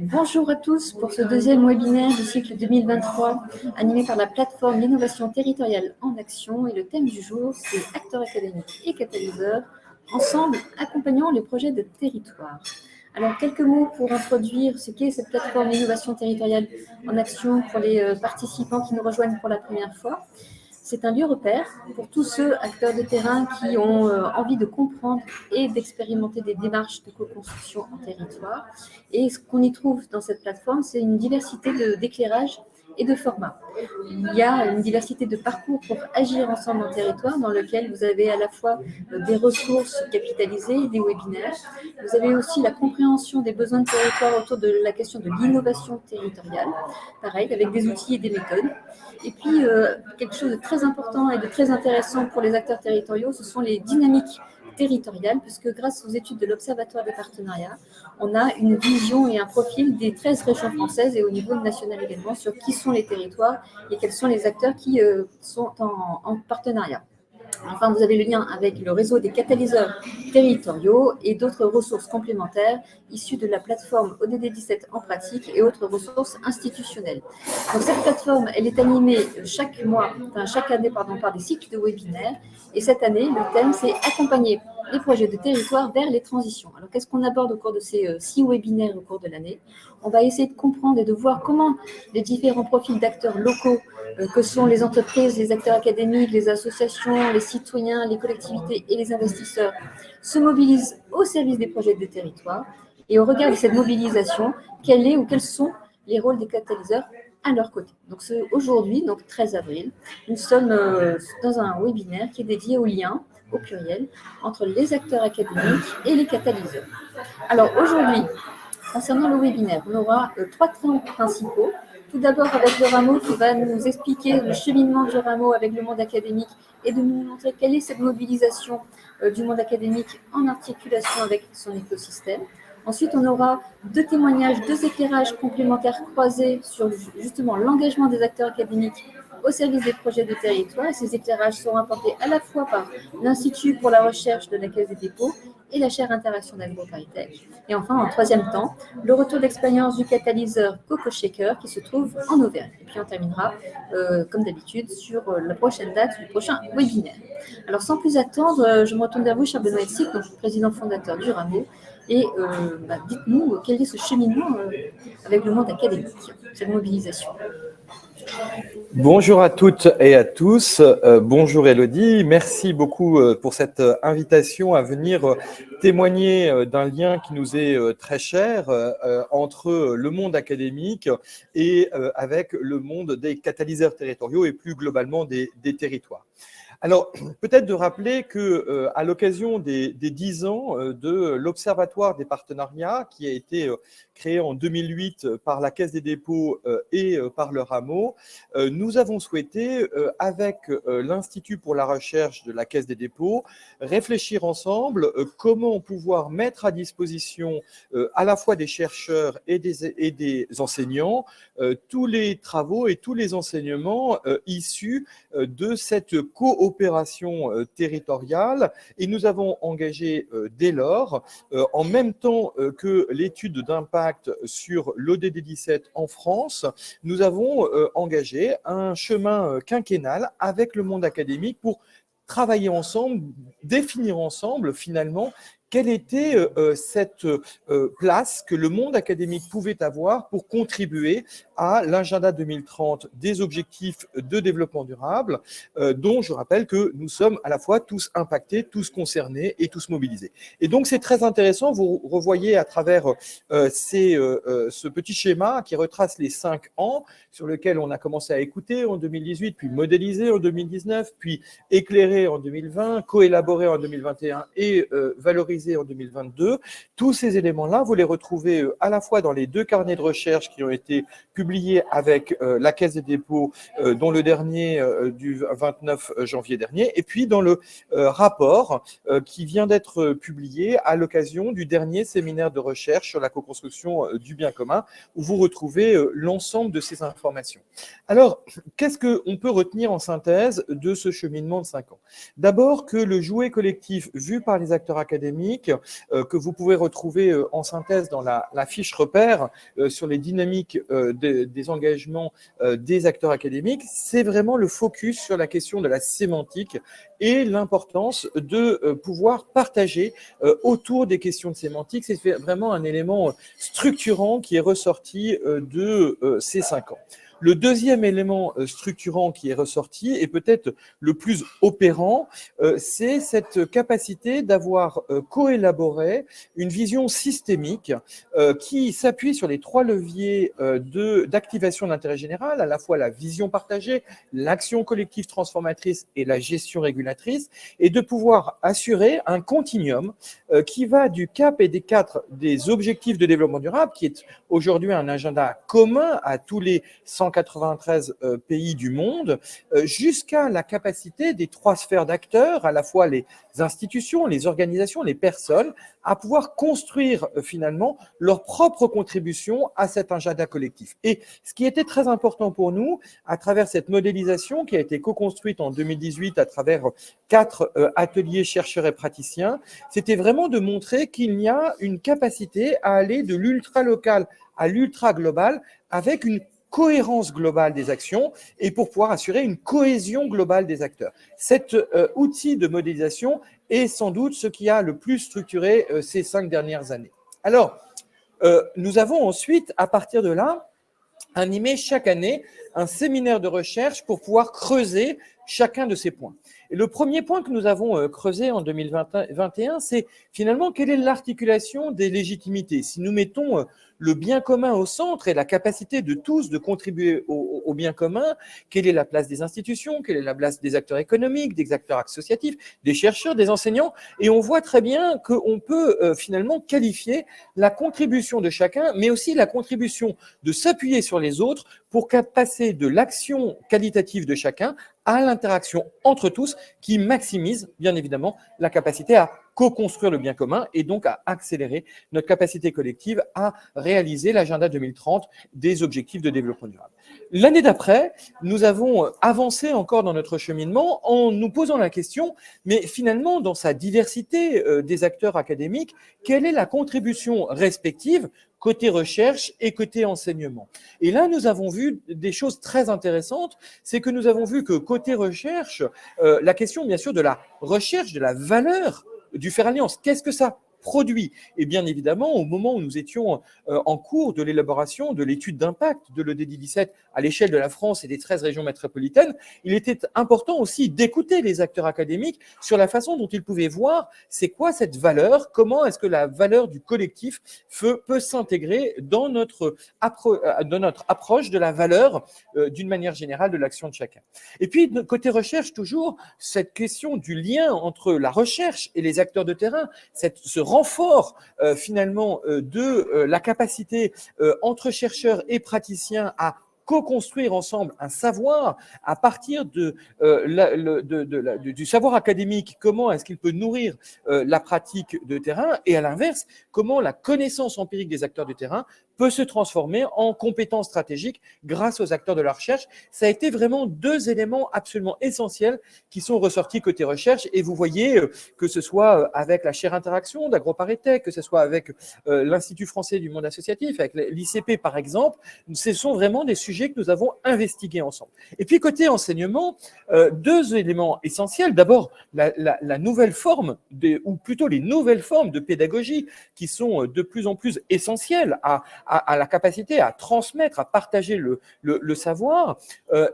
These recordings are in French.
Bonjour à tous pour ce deuxième webinaire du cycle 2023 animé par la plateforme L'innovation territoriale en action et le thème du jour c'est acteurs académiques et catalyseurs, ensemble accompagnant les projets de territoire. Alors quelques mots pour introduire ce qu'est cette plateforme L'innovation territoriale en action pour les participants qui nous rejoignent pour la première fois. C'est un lieu repère pour tous ceux acteurs de terrain qui ont envie de comprendre et d'expérimenter des démarches de co-construction en territoire. Et ce qu'on y trouve dans cette plateforme, c'est une diversité d'éclairages et de formats. Il y a une diversité de parcours pour agir ensemble en territoire dans lequel vous avez à la fois des ressources capitalisées, des webinaires. Vous avez aussi la compréhension des besoins de territoire autour de la question de l'innovation territoriale, pareil, avec des outils et des méthodes. Et puis, quelque chose de très important et de très intéressant pour les acteurs territoriaux, ce sont les dynamiques territoriales, puisque grâce aux études de l'Observatoire des partenariats, on a une vision et un profil des 13 régions françaises et au niveau national également sur qui sont les territoires et quels sont les acteurs qui sont en partenariat. Enfin, vous avez le lien avec le réseau des catalyseurs territoriaux et d'autres ressources complémentaires issues de la plateforme ODD 17 en pratique et autres ressources institutionnelles. Donc, cette plateforme, elle est animée chaque année par des cycles de webinaires. Et cette année, le thème, c'est accompagner les projets de territoire vers les transitions. Alors, qu'est-ce qu'on aborde au cours de ces 6 webinaires au cours de l'année? On va essayer de comprendre et de voir comment les différents profils d'acteurs locaux que sont les entreprises, les acteurs académiques, les associations, les citoyens, les collectivités et les investisseurs se mobilisent au service des projets de territoire. Et au regard de cette mobilisation, quels sont les rôles des catalyseurs à leur côté. Donc aujourd'hui, donc 13 avril, nous sommes dans un webinaire qui est dédié au lien, au pluriel, entre les acteurs académiques et les catalyseurs. Alors aujourd'hui, concernant le webinaire, on aura 3 temps principaux. Tout d'abord avec Joramo qui va nous expliquer le cheminement de Joramo avec le monde académique et de nous montrer quelle est cette mobilisation du monde académique en articulation avec son écosystème. Ensuite, on aura 2 témoignages, 2 éclairages complémentaires croisés sur justement l'engagement des acteurs académiques au service des projets de territoire. Et ces éclairages seront apportés à la fois par l'Institut pour la recherche de la Caisse des dépôts et la chaire Interaction d'AgroParisTech. Et enfin, en troisième temps, le retour d'expérience du catalyseur Coco Shaker qui se trouve en Auvergne. Et puis on terminera, comme d'habitude, sur la prochaine date du prochain webinaire. Alors sans plus attendre, je me retourne vers vous, cher Benoît Elsic, donc président fondateur du Rameau. Et dites-nous quel est ce cheminement avec le monde académique, cette mobilisation. Bonjour à toutes et à tous. Bonjour Élodie. Merci beaucoup pour cette invitation à venir témoigner d'un lien qui nous est très cher entre le monde académique et avec le monde des catalyseurs territoriaux et plus globalement des territoires. Alors, peut-être de rappeler que à l'occasion des 10 ans de l'Observatoire des partenariats qui a été créé en 2008 par la Caisse des dépôts et par le Rameau, nous avons souhaité, avec l'Institut pour la recherche de la Caisse des dépôts, réfléchir ensemble comment pouvoir mettre à disposition à la fois des chercheurs et des enseignants tous les travaux et tous les enseignements issus de cette coopération territoriale. Et nous avons engagé dès lors, en même temps que l'étude d'impact sur l'ODD 17 en France, nous avons engagé un chemin quinquennal avec le monde académique pour travailler ensemble, définir ensemble finalement quelle était cette place que le monde académique pouvait avoir pour contribuer à l'agenda 2030 des objectifs de développement durable, dont je rappelle que nous sommes à la fois tous impactés, tous concernés et tous mobilisés. Et donc c'est très intéressant, vous revoyez à travers ce petit schéma qui retrace les 5 ans sur lequel on a commencé à écouter en 2018, puis modéliser en 2019, puis éclairer en 2020, coélaborer en 2021 et valoriser en 2022. Tous ces éléments-là, vous les retrouvez à la fois dans les 2 carnets de recherche qui ont été publiés avec la Caisse des dépôts, dont le dernier du 29 janvier dernier, et puis dans le rapport qui vient d'être publié à l'occasion du dernier séminaire de recherche sur la co-construction du bien commun, où vous retrouvez l'ensemble de ces informations. Alors, qu'est-ce qu'on peut retenir en synthèse de ce cheminement de 5 ans? D'abord que le jouet collectif vu par les acteurs académiques académique que vous pouvez retrouver en synthèse dans la fiche repère sur les dynamiques des engagements des acteurs académiques. C'est vraiment le focus sur la question de la sémantique et l'importance de pouvoir partager autour des questions de sémantique. C'est vraiment un élément structurant qui est ressorti de ces 5 ans. Le deuxième élément structurant qui est ressorti et peut-être le plus opérant, c'est cette capacité d'avoir coélaboré une vision systémique qui s'appuie sur les 3 leviers d'activation d'intérêt général, à la fois la vision partagée, l'action collective transformatrice et la gestion régulatrice, et de pouvoir assurer un continuum qui va du cap et des 4 des objectifs de développement durable, qui est aujourd'hui un agenda commun à tous les 193 pays du monde, jusqu'à la capacité des 3 sphères d'acteurs, à la fois les institutions, les organisations, les personnes, à pouvoir construire finalement leur propre contribution à cet agenda collectif. Et ce qui était très important pour nous, à travers cette modélisation qui a été co-construite en 2018 à travers 4 ateliers chercheurs et praticiens, c'était vraiment de montrer qu'il y a une capacité à aller de l'ultra-local à l'ultra-global avec une cohérence globale des actions et pour pouvoir assurer une cohésion globale des acteurs. Cet outil de modélisation est sans doute ce qui a le plus structuré ces 5 dernières années. Alors, nous avons ensuite, à partir de là, animé chaque année un séminaire de recherche pour pouvoir creuser chacun de ces points. Et le premier point que nous avons creusé en 2021, c'est finalement quelle est l'articulation des légitimités. Si nous mettons le bien commun au centre et la capacité de tous de contribuer au bien commun, quelle est la place des institutions, quelle est la place des acteurs économiques, des acteurs associatifs, des chercheurs, des enseignants. Et on voit très bien qu'on peut finalement qualifier la contribution de chacun, mais aussi la contribution de s'appuyer sur les autres pour passer de l'action qualitative de chacun à l'interaction entre tous qui maximise bien évidemment la capacité à co-construire le bien commun et donc à accélérer notre capacité collective à réaliser l'agenda 2030 des objectifs de développement durable. L'année d'après, nous avons avancé encore dans notre cheminement en nous posant la question, mais finalement, dans sa diversité des acteurs académiques, quelle est la contribution respective côté recherche et côté enseignement? Et là, nous avons vu des choses très intéressantes, c'est que nous avons vu que côté recherche, la question bien sûr de la recherche, de la valeur du Faire Alliance, qu'est-ce que ça produit? Et bien évidemment, au moment où nous étions en cours de l'élaboration de l'étude d'impact de l'EDD 17 à l'échelle de la France et des 13 régions métropolitaines, il était important aussi d'écouter les acteurs académiques sur la façon dont ils pouvaient voir c'est quoi cette valeur, comment est-ce que la valeur du collectif peut s'intégrer dans notre approche de la valeur d'une manière générale de l'action de chacun. Et puis, côté recherche, toujours, cette question du lien entre la recherche et les acteurs de terrain, ce renfort finalement de la capacité entre chercheurs et praticiens à co-construire ensemble un savoir à partir du savoir académique, comment est-ce qu'il peut nourrir la pratique de terrain, et à l'inverse, comment la connaissance empirique des acteurs de terrain peut se transformer en compétences stratégiques grâce aux acteurs de la recherche. Ça a été vraiment 2 éléments absolument essentiels qui sont ressortis côté recherche, et vous voyez que ce soit avec la chaire interaction d'AgroParisTech, que ce soit avec l'Institut français du monde associatif, avec l'ICP par exemple, ce sont vraiment des sujets que nous avons investigués ensemble. Et puis côté enseignement, 2 éléments essentiels. D'abord, la nouvelle forme, ou plutôt les nouvelles formes de pédagogie qui sont de plus en plus essentielles à la capacité à transmettre, à partager le savoir,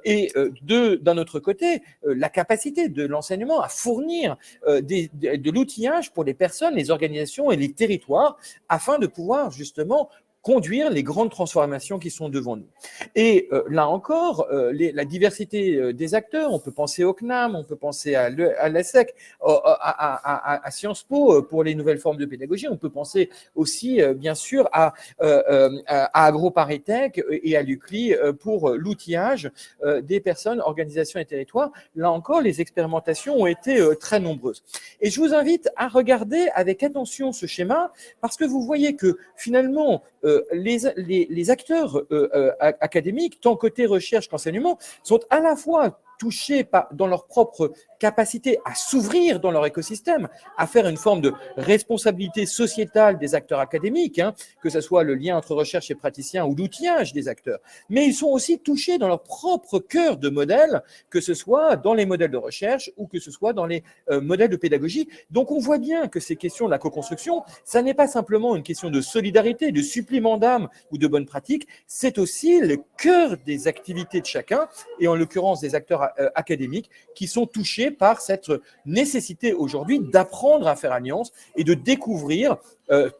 et d'un autre côté, la capacité de l'enseignement à fournir de l'outillage pour les personnes, les organisations et les territoires afin de pouvoir justement conduire les grandes transformations qui sont devant nous. Et là encore, la diversité des acteurs, on peut penser au CNAM, on peut penser à l'ESSEC, à Sciences Po pour les nouvelles formes de pédagogie, on peut penser aussi bien sûr à AgroParisTech et à l'UCLI pour l'outillage des personnes, organisations et territoires. Là encore, les expérimentations ont été très nombreuses. Et je vous invite à regarder avec attention ce schéma parce que vous voyez que finalement, les acteurs académiques, tant côté recherche qu'enseignement, sont à la fois touchés dans leur propre capacité à s'ouvrir dans leur écosystème, à faire une forme de responsabilité sociétale des acteurs académiques, que ce soit le lien entre recherche et praticiens ou l'outillage des acteurs. Mais ils sont aussi touchés dans leur propre cœur de modèle, que ce soit dans les modèles de recherche ou que ce soit dans les modèles de pédagogie. Donc, on voit bien que ces questions de la co-construction, ça n'est pas simplement une question de solidarité, de supplément d'âme ou de bonnes pratiques, c'est aussi le cœur des activités de chacun, et en l'occurrence des acteurs académiques, qui sont touchés par cette nécessité aujourd'hui d'apprendre à faire alliance et de découvrir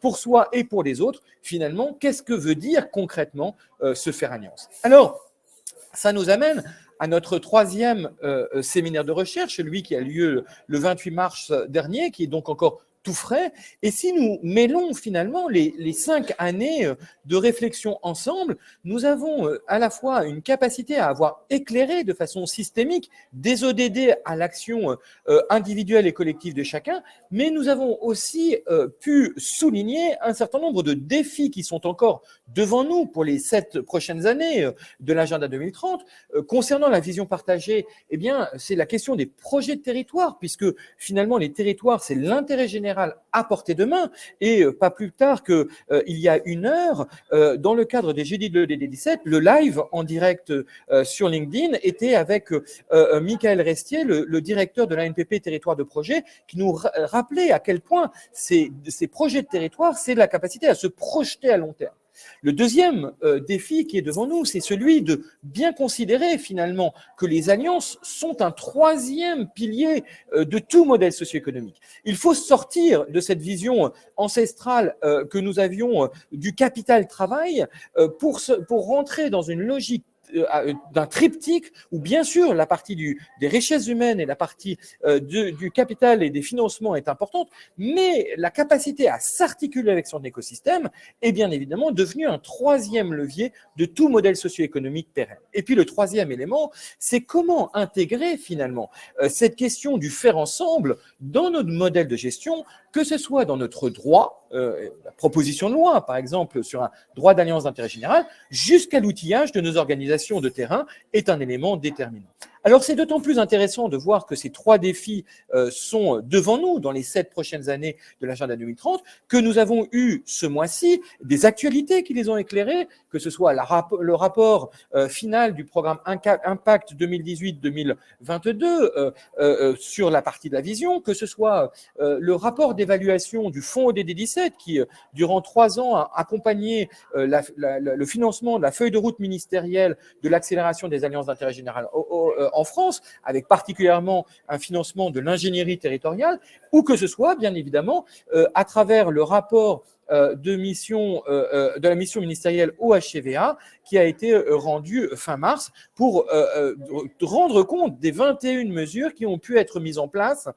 pour soi et pour les autres, finalement, qu'est-ce que veut dire concrètement se faire alliance. Alors, ça nous amène à notre troisième séminaire de recherche, celui qui a lieu le 28 mars dernier, qui est donc encore tout frais. Et si nous mêlons finalement les 5 années de réflexion ensemble, nous avons à la fois une capacité à avoir éclairé de façon systémique des ODD à l'action individuelle et collective de chacun, mais nous avons aussi pu souligner un certain nombre de défis qui sont encore devant nous pour les 7 prochaines années de l'agenda 2030. Concernant la vision partagée, eh bien, c'est la question des projets de territoire, puisque finalement les territoires, c'est l'intérêt général à portée de main. Et pas plus tard qu'il y a 1 heure, dans le cadre des Jeudis de l'EDD17, le live en direct sur LinkedIn était avec Michael Restier, le directeur de l'ANPP Territoire de Projet, qui nous rappelait à quel point ces projets de territoire, c'est la capacité à se projeter à long terme. Le deuxième défi qui est devant nous, c'est celui de bien considérer finalement que les alliances sont un troisième pilier de tout modèle socio-économique. Il faut sortir de cette vision ancestrale que nous avions du capital-travail pour rentrer dans une logique d'un triptyque où bien sûr la partie des richesses humaines et la partie du capital et des financements est importante, mais la capacité à s'articuler avec son écosystème est bien évidemment devenue un troisième levier de tout modèle socio-économique pérenne. Et puis le troisième élément, c'est comment intégrer finalement cette question du faire ensemble dans notre modèle de gestion, que ce soit dans notre droit, la proposition de loi, par exemple, sur un droit d'alliance d'intérêt général, jusqu'à l'outillage de nos organisations de terrain est un élément déterminant. Alors, c'est d'autant plus intéressant de voir que ces 3 défis sont devant nous dans les 7 prochaines années de l'agenda 2030, que nous avons eu ce mois-ci des actualités qui les ont éclairés, que ce soit le rapport final du programme Impact 2018-2022 sur la partie de la vision, que ce soit le rapport d'évaluation du fonds ODD17 qui, durant 3 ans, a accompagné le financement de la feuille de route ministérielle de l'accélération des alliances d'intérêt général en France, avec particulièrement un financement de l'ingénierie territoriale, ou que ce soit, bien évidemment, à travers le rapport de la mission ministérielle au HCVA qui a été rendu fin mars pour rendre compte des 21 mesures qui ont pu être mises en place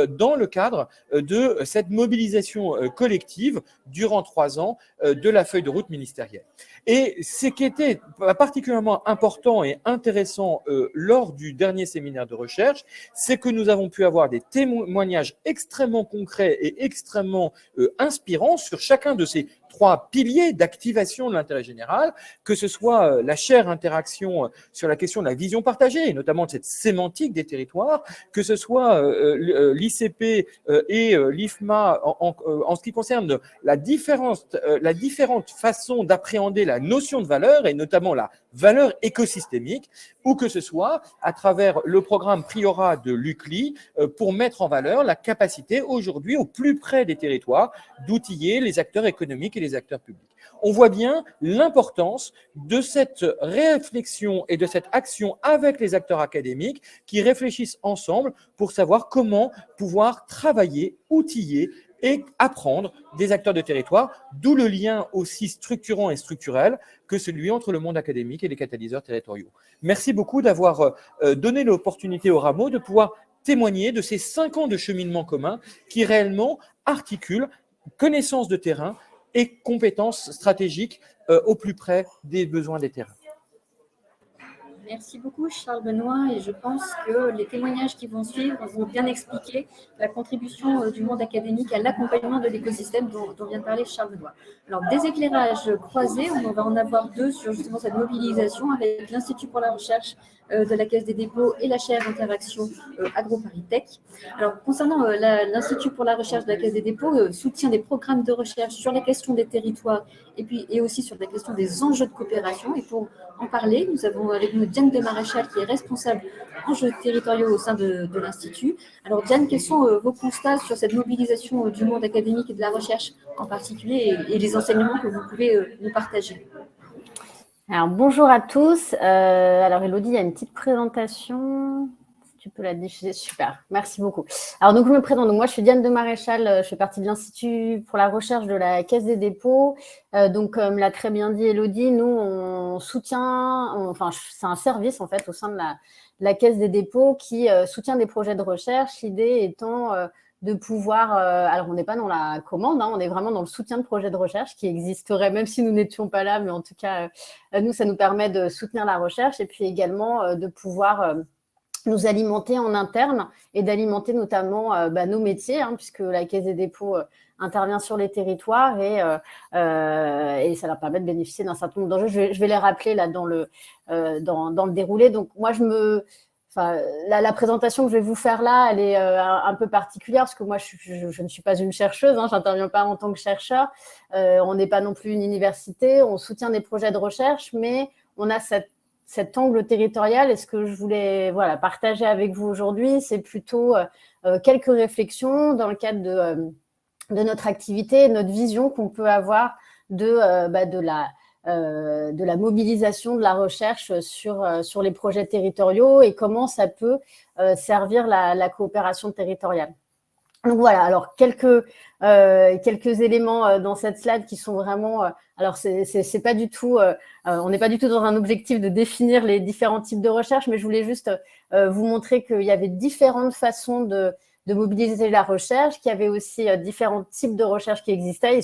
dans le cadre de cette mobilisation collective durant 3 ans de la feuille de route ministérielle. Et ce qui était particulièrement important et intéressant lors du dernier séminaire de recherche, c'est que nous avons pu avoir des témoignages extrêmement concrets et extrêmement inspirants sur chacun de ces 3 piliers d'activation de l'intérêt général, que ce soit la chère interaction sur la question de la vision partagée, et notamment de cette sémantique des territoires, que ce soit l'ICP et l'IFMA en ce qui concerne la différente façon d'appréhender la notion de valeur, et notamment la valeur écosystémique, ou que ce soit à travers le programme Priora de l'UCLI pour mettre en valeur la capacité aujourd'hui au plus près des territoires d'outiller les acteurs économiques et les acteurs publics. On voit bien l'importance de cette réflexion et de cette action avec les acteurs académiques qui réfléchissent ensemble pour savoir comment pouvoir travailler, outiller et apprendre des acteurs de territoire, d'où le lien aussi structurant et structurel que celui entre le monde académique et les catalyseurs territoriaux. Merci beaucoup d'avoir donné l'opportunité au Rameau de pouvoir témoigner de ces 5 ans de cheminement commun qui réellement articulent connaissance de terrain et compétences stratégiques au plus près des besoins des terrains. Merci beaucoup Charles Benoît et je pense que les témoignages qui vont suivre vont bien expliquer la contribution du monde académique à l'accompagnement de l'écosystème dont vient de parler Charles Benoît. Alors des éclairages croisés, on va en avoir deux sur justement cette mobilisation avec l'Institut pour la recherche de la Caisse des dépôts et la chaire d'interaction AgroParisTech. Alors concernant l'Institut pour la recherche de la Caisse des dépôts, soutient des programmes de recherche sur la question des territoires et aussi sur la question des enjeux de coopération. Et pour en parler, nous avons avec nous Diane de Maréchal qui est responsable enjeux territoriaux au sein de l'Institut. Alors Diane, quels sont vos constats sur cette mobilisation du monde académique et de la recherche en particulier et les enseignements que vous pouvez nous partager? Alors, bonjour à tous. Alors, Elodie, il y a une petite présentation. Si tu peux la diffuser, super. Merci beaucoup. Alors, donc, je me présente. Donc, moi, je suis Diane de Maréchal. Je fais partie de l'Institut pour la recherche de la Caisse des dépôts. Donc, comme l'a très bien dit Elodie, nous, on soutient, enfin, c'est un service, en fait, au sein de la Caisse des dépôts qui soutient des projets de recherche. L'idée étant de pouvoir, alors on n'est pas dans la commande, on est vraiment dans le soutien de projets de recherche qui existeraient, même si nous n'étions pas là, mais en tout cas, nous, ça nous permet de soutenir la recherche et puis également de pouvoir nous alimenter en interne et d'alimenter notamment nos métiers, puisque la Caisse des dépôts intervient sur les territoires et ça leur permet de bénéficier d'un certain nombre d'enjeux. Je vais les rappeler là dans le déroulé. Donc, moi, la présentation que je vais vous faire là, elle est un peu particulière parce que moi, je ne suis pas une chercheuse, je n'interviens pas en tant que chercheur. On n'est pas non plus une université, on soutient des projets de recherche, mais on a cet angle territorial. Et ce que je voulais partager avec vous aujourd'hui, c'est plutôt quelques réflexions dans le cadre de notre activité, notre vision qu'on peut avoir de la mobilisation de la recherche sur les projets territoriaux et comment ça peut servir la coopération territoriale. Donc voilà, alors quelques éléments dans cette slide qui sont vraiment… alors, c'est pas du tout… on n'est pas du tout dans un objectif de définir les différents types de recherche, mais je voulais juste vous montrer qu'il y avait différentes façons de mobiliser la recherche, qu'il y avait aussi différents types de recherche qui existaient.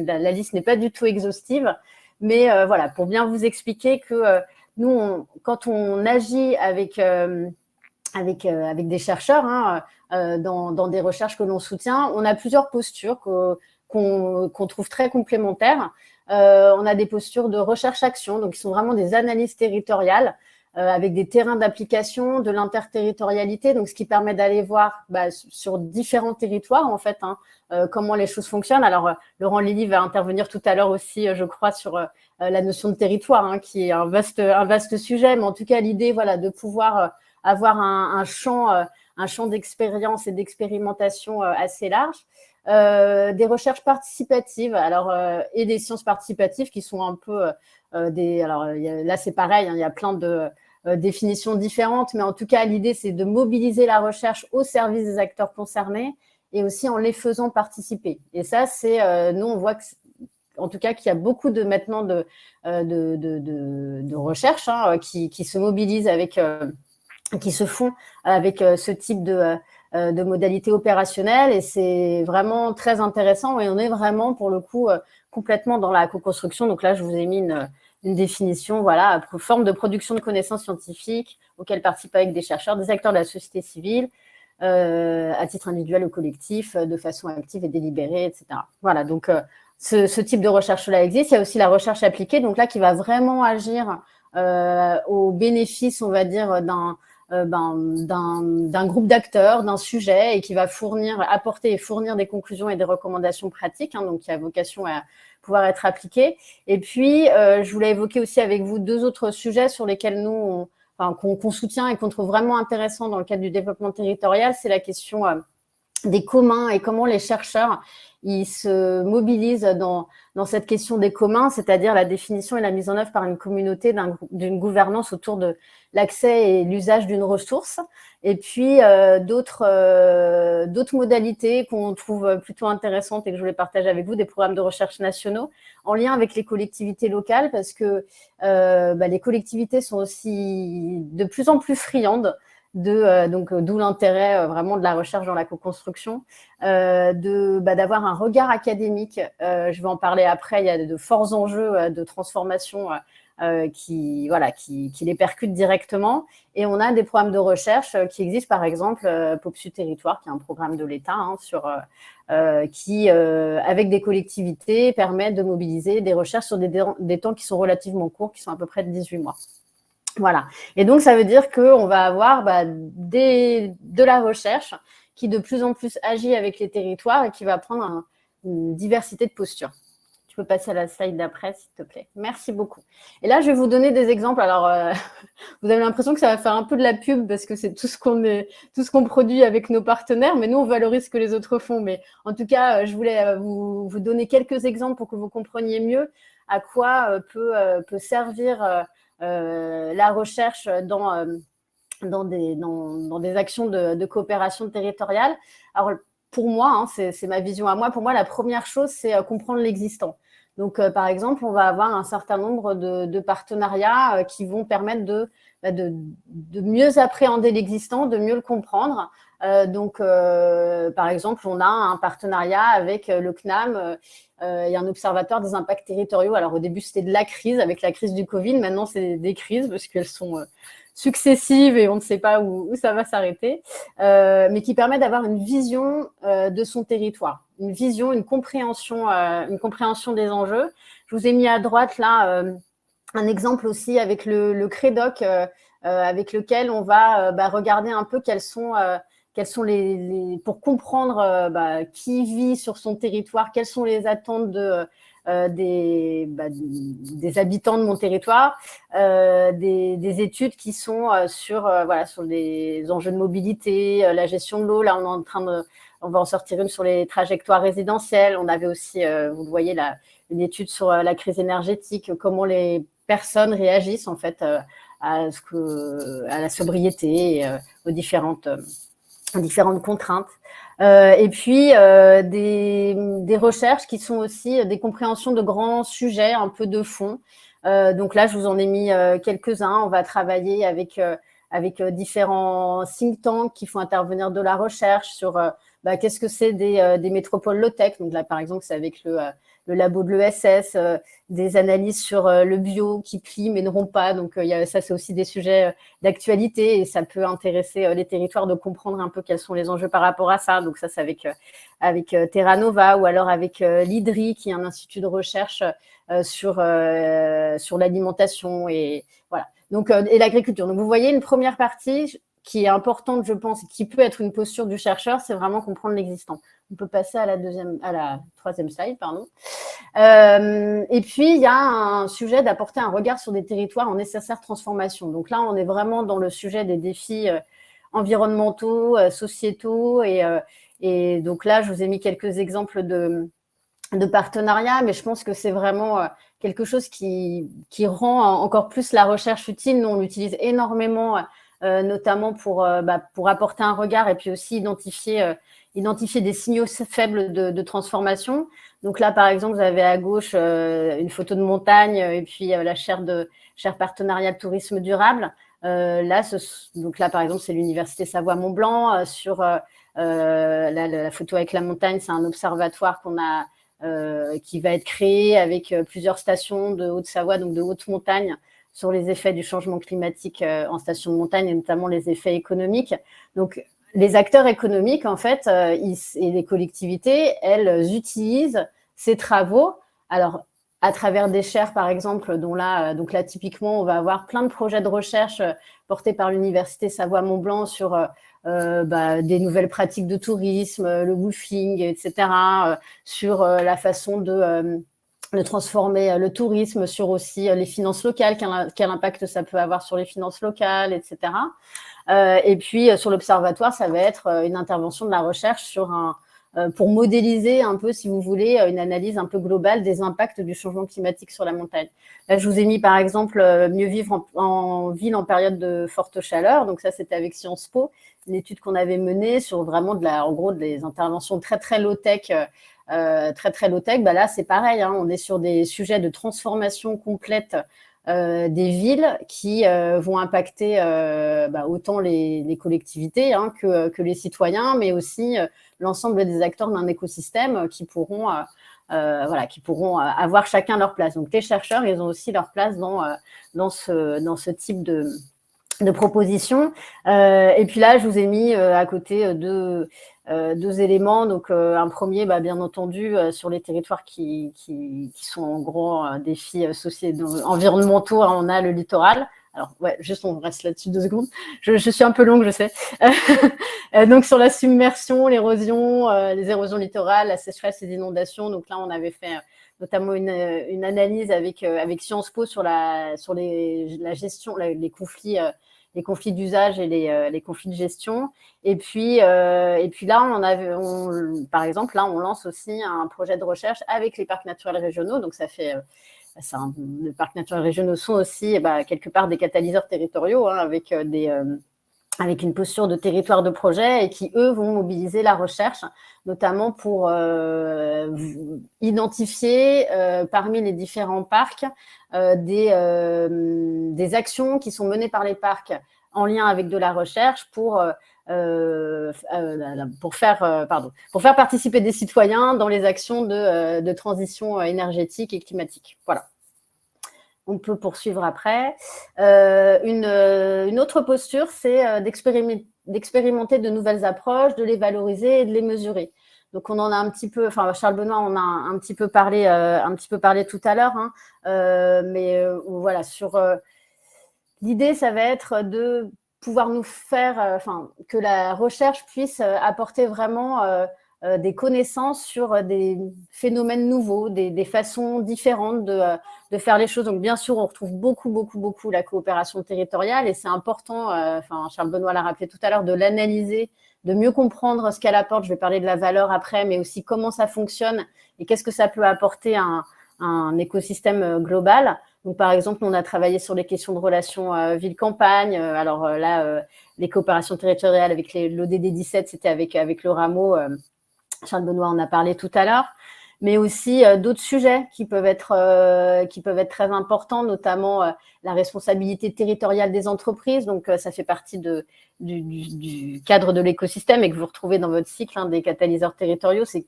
La liste n'est pas du tout exhaustive. Mais voilà, pour bien vous expliquer que nous, quand on agit avec des chercheurs dans des recherches que l'on soutient, on a plusieurs postures qu'on trouve très complémentaires. On a des postures de recherche-action, donc qui sont vraiment des analyses territoriales avec des terrains d'application, de l'interterritorialité, donc ce qui permet d'aller voir sur différents territoires en fait comment les choses fonctionnent. Alors Laurent Lily va intervenir tout à l'heure aussi, je crois, sur la notion de territoire, qui est un vaste sujet, mais en tout cas l'idée de pouvoir avoir un champ d'expérience et d'expérimentation assez large. Des recherches participatives, et des sciences participatives qui sont un peu là c'est pareil, il y a plein de définitions différentes, mais en tout cas l'idée c'est de mobiliser la recherche au service des acteurs concernés et aussi en les faisant participer. Et ça c'est nous on voit que en tout cas qu'il y a beaucoup maintenant de recherches qui se mobilisent qui se font avec ce type de modalités opérationnelles et c'est vraiment très intéressant et on est vraiment pour le coup complètement dans la co-construction. Donc là, je vous ai mis une définition, forme de production de connaissances scientifiques auxquelles participent avec des chercheurs, des acteurs de la société civile, à titre individuel ou collectif, de façon active et délibérée, etc. Voilà, donc ce type de recherche-là existe. Il y a aussi la recherche appliquée, donc là, qui va vraiment agir au bénéfice, on va dire, d'un groupe d'acteurs, d'un sujet et qui va apporter et fournir des conclusions et des recommandations pratiques, donc qui a vocation à pouvoir être appliquées. Et puis, je voulais évoquer aussi avec vous deux autres sujets sur lesquels nous, qu'on soutient et qu'on trouve vraiment intéressants dans le cadre du développement territorial, c'est la question des communs et comment les chercheurs ils se mobilisent dans cette question des communs, c'est-à-dire la définition et la mise en œuvre par une communauté d'une gouvernance autour de l'accès et l'usage d'une ressource. Et puis, d'autres modalités qu'on trouve plutôt intéressantes et que je voulais partager avec vous, des programmes de recherche nationaux en lien avec les collectivités locales parce que les collectivités sont aussi de plus en plus friandes donc d'où l'intérêt vraiment de la recherche dans la co-construction, d'avoir un regard académique. Je vais en parler après, il y a de forts enjeux de transformation qui les percutent directement. Et on a des programmes de recherche qui existent, par exemple, POPSU Territoire, qui est un programme de l'État qui, avec des collectivités, permet de mobiliser des recherches sur des temps qui sont relativement courts, qui sont à peu près de 18 mois. Voilà. Et donc, ça veut dire qu'on va avoir de la recherche qui de plus en plus agit avec les territoires et qui va prendre une diversité de postures. Tu peux passer à la slide d'après, s'il te plaît. Merci beaucoup. Et là, je vais vous donner des exemples. Alors, vous avez l'impression que ça va faire un peu de la pub parce que c'est tout ce qu'on produit avec nos partenaires, mais nous, on valorise ce que les autres font. Mais en tout cas, je voulais vous donner quelques exemples pour que vous compreniez mieux à quoi peut servir la recherche dans des actions de coopération territoriale. Alors, pour moi, c'est ma vision à moi, pour moi, la première chose, c'est comprendre l'existant. Donc, par exemple, on va avoir un certain nombre de partenariats qui vont permettre de mieux appréhender l'existant, de mieux le comprendre. Par exemple, on a un partenariat avec le CNAM et un observatoire des impacts territoriaux. Alors, au début, c'était de la crise, avec la crise du Covid. Maintenant, c'est des crises parce qu'elles sont successives et on ne sait pas où ça va s'arrêter, mais qui permet d'avoir une vision de son territoire, une vision, une compréhension des enjeux. Je vous ai mis à droite là un exemple aussi avec le CREDOC, avec lequel on va regarder un peu quels sont pour comprendre qui vit sur son territoire, quelles sont les attentes des habitants de mon territoire, des études qui sont sur les enjeux de mobilité, la gestion de l'eau. Là, on va en sortir une sur les trajectoires résidentielles. On avait aussi, vous le voyez, une étude sur la crise énergétique, comment les personnes réagissent en fait à la sobriété et aux différentes contraintes. Et puis des recherches qui sont aussi des compréhensions de grands sujets, un peu de fond. Donc là, je vous en ai mis quelques-uns. On va travailler avec différents think tanks qui font intervenir de la recherche sur qu'est-ce que c'est des métropoles low-tech. Donc là, par exemple, c'est avec le labo de l'ESS, des analyses sur le bio qui plie mais ne rompt pas. Donc ça, c'est aussi des sujets d'actualité et ça peut intéresser les territoires de comprendre un peu quels sont les enjeux par rapport à ça. Donc ça, c'est avec Terra Nova ou alors avec l'IDRI, qui est un institut de recherche sur l'alimentation et voilà. Donc et l'agriculture. Donc vous voyez une première partie qui est importante, je pense, qui peut être une posture du chercheur, c'est vraiment comprendre l'existant. On peut passer à la troisième slide, pardon. Et puis, il y a un sujet d'apporter un regard sur des territoires en nécessaire transformation. Donc là, on est vraiment dans le sujet des défis environnementaux, sociétaux. Et donc là, je vous ai mis quelques exemples de partenariats, mais je pense que c'est vraiment quelque chose qui rend encore plus la recherche utile. Nous, on l'utilise énormément notamment pour apporter un regard et puis aussi identifier des signaux faibles de transformation. Donc là, par exemple, vous avez à gauche une photo de montagne et puis la chaire partenariat de tourisme durable. Donc là, par exemple, c'est l'Université Savoie-Mont-Blanc. Sur la photo avec la montagne, c'est un observatoire qui va être créé avec plusieurs stations de Haute-Savoie, donc de haute montagne, sur les effets du changement climatique en station de montagne et notamment les effets économiques. Donc, les acteurs économiques, en fait, et les collectivités, elles utilisent ces travaux. Alors, à travers des chaires, par exemple, donc là, typiquement, on va avoir plein de projets de recherche portés par l'Université Savoie-Mont-Blanc sur des nouvelles pratiques de tourisme, le woofing, etc., sur la façon de transformer le tourisme, sur aussi les finances locales, quel impact ça peut avoir sur les finances locales, etc. Et puis, sur l'observatoire, ça va être une intervention de la recherche pour modéliser un peu, si vous voulez, une analyse un peu globale des impacts du changement climatique sur la montagne. Là, je vous ai mis, par exemple, mieux vivre en ville en période de forte chaleur. Donc ça, c'était avec Sciences Po, une étude qu'on avait menée sur vraiment en gros, des interventions très, très low-tech très, très low-tech, là, c'est pareil, hein, on est sur des sujets de transformation complète des villes qui vont impacter autant les collectivités hein, que les citoyens, mais aussi l'ensemble des acteurs d'un écosystème qui pourront avoir chacun leur place. Donc, les chercheurs, ils ont aussi leur place dans ce type de propositions. Et puis là, je vous ai mis à côté deux éléments. Donc, un premier, bien entendu, sur les territoires qui sont en gros défis environnementaux, hein, on a le littoral. Alors, ouais, juste on reste là-dessus 2 secondes. Je suis un peu longue, je sais. Donc, sur la submersion, l'érosion, les érosions littorales, la sécheresse, les inondations. Donc là, on avait fait notamment une analyse avec Sciences Po sur la gestion, les conflits d'usage et les conflits de gestion. Et puis là, par exemple, là, on lance aussi un projet de recherche avec les parcs naturels régionaux. Donc, ça fait... les parcs naturels régionaux sont aussi quelque part des catalyseurs territoriaux hein, avec une posture de territoire de projet et qui, eux, vont mobiliser la recherche, notamment pour identifier parmi les différents parcs des actions qui sont menées par les parcs en lien avec de la recherche pour faire participer des citoyens dans les actions de transition énergétique et climatique. Voilà. On peut poursuivre après. Une autre posture, c'est d'expérimenter de nouvelles approches, de les valoriser et de les mesurer. Donc, on en a un petit peu, Charles Benoît en a un petit peu parlé tout à l'heure, hein, mais voilà, l'idée, ça va être de pouvoir nous faire, que la recherche puisse apporter vraiment des connaissances sur des phénomènes nouveaux, des façons différentes de faire les choses. Donc, bien sûr, on retrouve beaucoup la coopération territoriale et c'est important, Charles Benoît l'a rappelé tout à l'heure, de l'analyser, de mieux comprendre ce qu'elle apporte. Je vais parler de la valeur après, mais aussi comment ça fonctionne et qu'est-ce que ça peut apporter à un écosystème global. Donc, par exemple, on a travaillé sur les questions de relations ville-campagne. Les coopérations territoriales avec l'ODD 17, c'était avec le Rameau. Charles Benoît en a parlé tout à l'heure, mais aussi d'autres sujets qui peuvent être très importants, notamment la responsabilité territoriale des entreprises. Donc, ça fait partie du cadre de l'écosystème et que vous retrouvez dans votre cycle hein, des catalyseurs territoriaux. C'est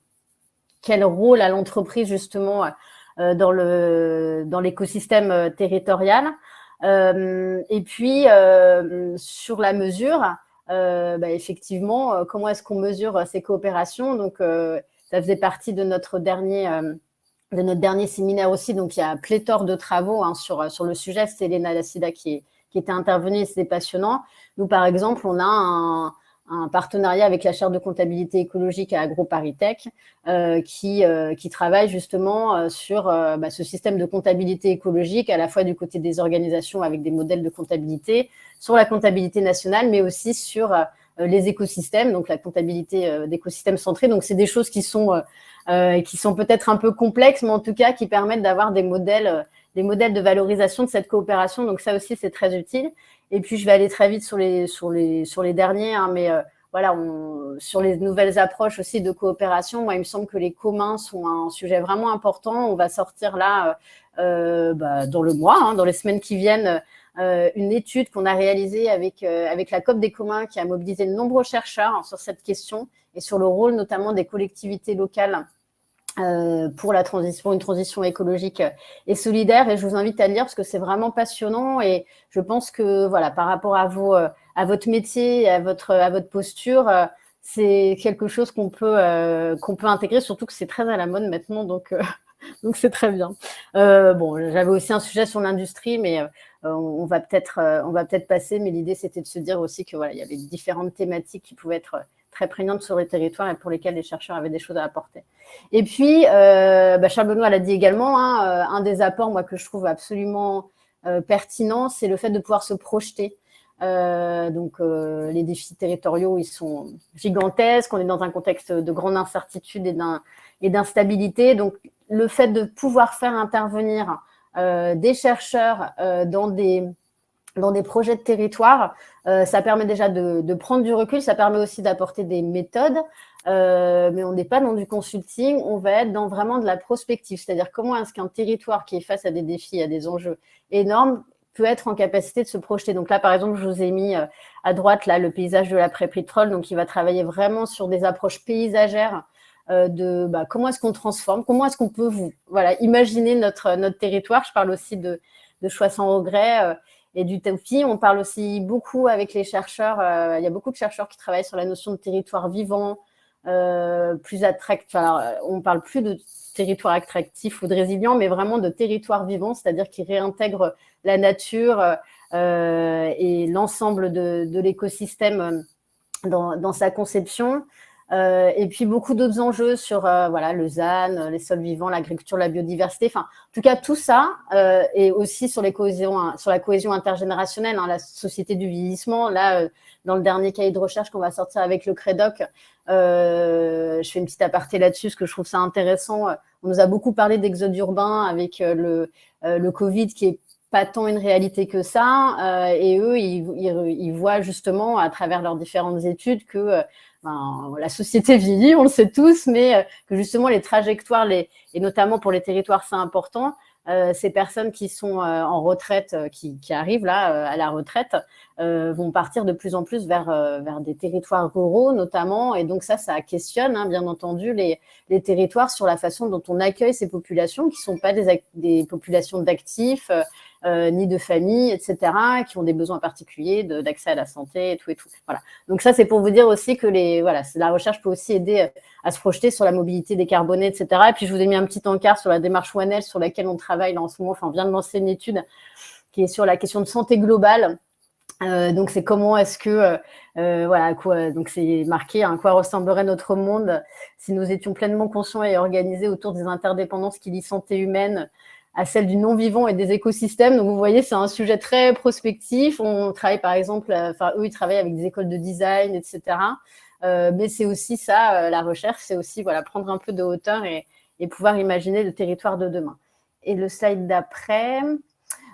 quel rôle a l'entreprise justement dans l'écosystème territorial. Et puis, sur la mesure, effectivement, comment est-ce qu'on mesure ces coopérations? Donc, ça faisait partie de notre dernier séminaire aussi. Donc, il y a pléthore de travaux hein, sur le sujet. C'est Elena Lassida qui était intervenue et c'était passionnant. Nous, par exemple, on a un partenariat avec la chaire de comptabilité écologique à AgroParisTech qui travaille justement sur ce système de comptabilité écologique à la fois du côté des organisations avec des modèles de comptabilité, sur la comptabilité nationale, mais aussi sur les écosystèmes, donc la comptabilité d'écosystèmes centrés. Donc, c'est des choses qui sont peut-être un peu complexes, mais en tout cas qui permettent d'avoir des modèles de valorisation de cette coopération. Donc, ça aussi, c'est très utile. Et puis, je vais aller très vite sur les derniers, hein, mais sur les nouvelles approches aussi de coopération, moi, il me semble que les communs sont un sujet vraiment important. On va sortir là, dans le mois, hein, dans les semaines qui viennent, une étude qu'on a réalisée avec la COP des communs qui a mobilisé de nombreux chercheurs hein, sur cette question et sur le rôle notamment des collectivités locales pour une transition écologique et solidaire. Et je vous invite à le lire parce que c'est vraiment passionnant et je pense que voilà, par rapport à votre métier, à votre posture, c'est quelque chose qu'on peut intégrer, surtout que c'est très à la mode maintenant, donc c'est très bien. J'avais aussi un sujet sur l'industrie, mais on va peut-être passer. Mais l'idée, c'était de se dire aussi que voilà, il y avait différentes thématiques qui pouvaient être très prégnantes sur les territoires et pour lesquelles les chercheurs avaient des choses à apporter. Et puis, Charles Benoît l'a dit également, hein, un des apports, moi, que je trouve absolument pertinent, c'est le fait de pouvoir se projeter. Les défis territoriaux, ils sont gigantesques. On est dans un contexte de grande incertitude et d'instabilité. Donc, le fait de pouvoir faire intervenir des chercheurs dans des dans des projets de territoire, ça permet déjà de prendre du recul, ça permet aussi d'apporter des méthodes, mais on n'est pas dans du consulting, on va être dans vraiment de la prospective, c'est-à-dire comment est-ce qu'un territoire qui est face à des défis, à des enjeux énormes, peut être en capacité de se projeter. Donc là, par exemple, je vous ai mis à droite là, le paysage de l'après-pétrole, donc il va travailler vraiment sur des approches paysagères de comment est-ce qu'on transforme, comment est-ce qu'on peut imaginer notre territoire. Je parle aussi de choix sans regret et d'utopie. On parle aussi beaucoup avec les chercheurs. Il y a beaucoup de chercheurs qui travaillent sur la notion de territoire vivant, plus attractif. On parle plus de territoire attractif ou de résilient, mais vraiment de territoire vivant, c'est-à-dire qui réintègre la nature et l'ensemble de l'écosystème dans sa conception. Et puis beaucoup d'autres enjeux sur le ZAN, les sols vivants, l'agriculture, la biodiversité. Enfin, en tout cas, tout ça, et aussi sur la cohésion intergénérationnelle, la société du vieillissement. Là, dans le dernier cahier de recherche qu'on va sortir avec le CREDOC, je fais une petite aparté là-dessus, parce que je trouve ça intéressant. On nous a beaucoup parlé d'exode urbain avec le Covid, qui est pas tant une réalité que ça. Et eux, ils voient justement, à travers leurs différentes études, que la société vieillit, on le sait tous, mais que justement les trajectoires, et notamment pour les territoires, c'est important. Ces personnes qui sont en retraite, qui arrivent là à la retraite, vont partir de plus en plus vers des territoires ruraux notamment, et donc ça questionne bien entendu les territoires sur la façon dont on accueille ces populations qui ne sont pas des populations d'actifs ni de familles, etc., qui ont des besoins particuliers d'accès à la santé et tout et tout. Voilà. Donc ça, c'est pour vous dire aussi que la recherche peut aussi aider à se projeter sur la mobilité décarbonée, etc. Et puis, je vous ai mis un petit encart sur la démarche One Health sur laquelle on travaille là, en ce moment. Enfin, on vient de lancer une étude qui est sur la question de santé globale. Donc, c'est comment est-ce que, donc c'est marqué à quoi ressemblerait notre monde si nous étions pleinement conscients et organisés autour des interdépendances qui lient santé humaine à celle du non-vivant et des écosystèmes. Donc, vous voyez, c'est un sujet très prospectif. On travaille, par exemple, eux, ils travaillent avec des écoles de design, etc. Mais c'est aussi ça, la recherche, c'est aussi prendre un peu de hauteur et pouvoir imaginer le territoire de demain. Et le slide d'après...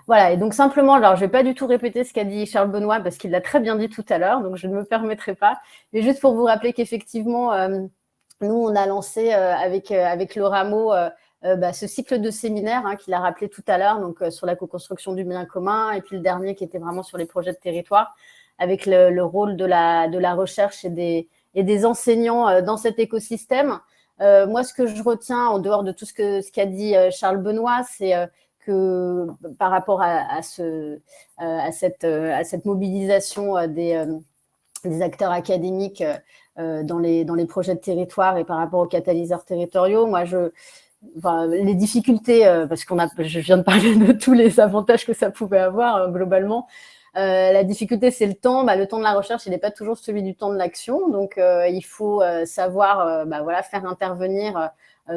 Voilà, et donc simplement, alors je ne vais pas du tout répéter ce qu'a dit Charles Benoît parce qu'il l'a très bien dit tout à l'heure, donc je ne me permettrai pas. Mais juste pour vous rappeler qu'effectivement, nous, on a lancé avec le Rameau ce cycle de séminaires qu'il a rappelé tout à l'heure, donc sur la co-construction du bien commun, et puis le dernier qui était vraiment sur les projets de territoire, avec le rôle de la recherche et des enseignants dans cet écosystème. Moi, ce que je retiens, en dehors de tout ce qu'a dit Charles Benoît, c'est que par rapport à cette mobilisation des acteurs académiques dans les projets de territoire et par rapport aux catalyseurs territoriaux, moi, les difficultés, parce je viens de parler de tous les avantages que ça pouvait avoir globalement. La difficulté, c'est le temps. Le temps de la recherche, il n'est pas toujours celui du temps de l'action. Donc, il faut savoir faire intervenir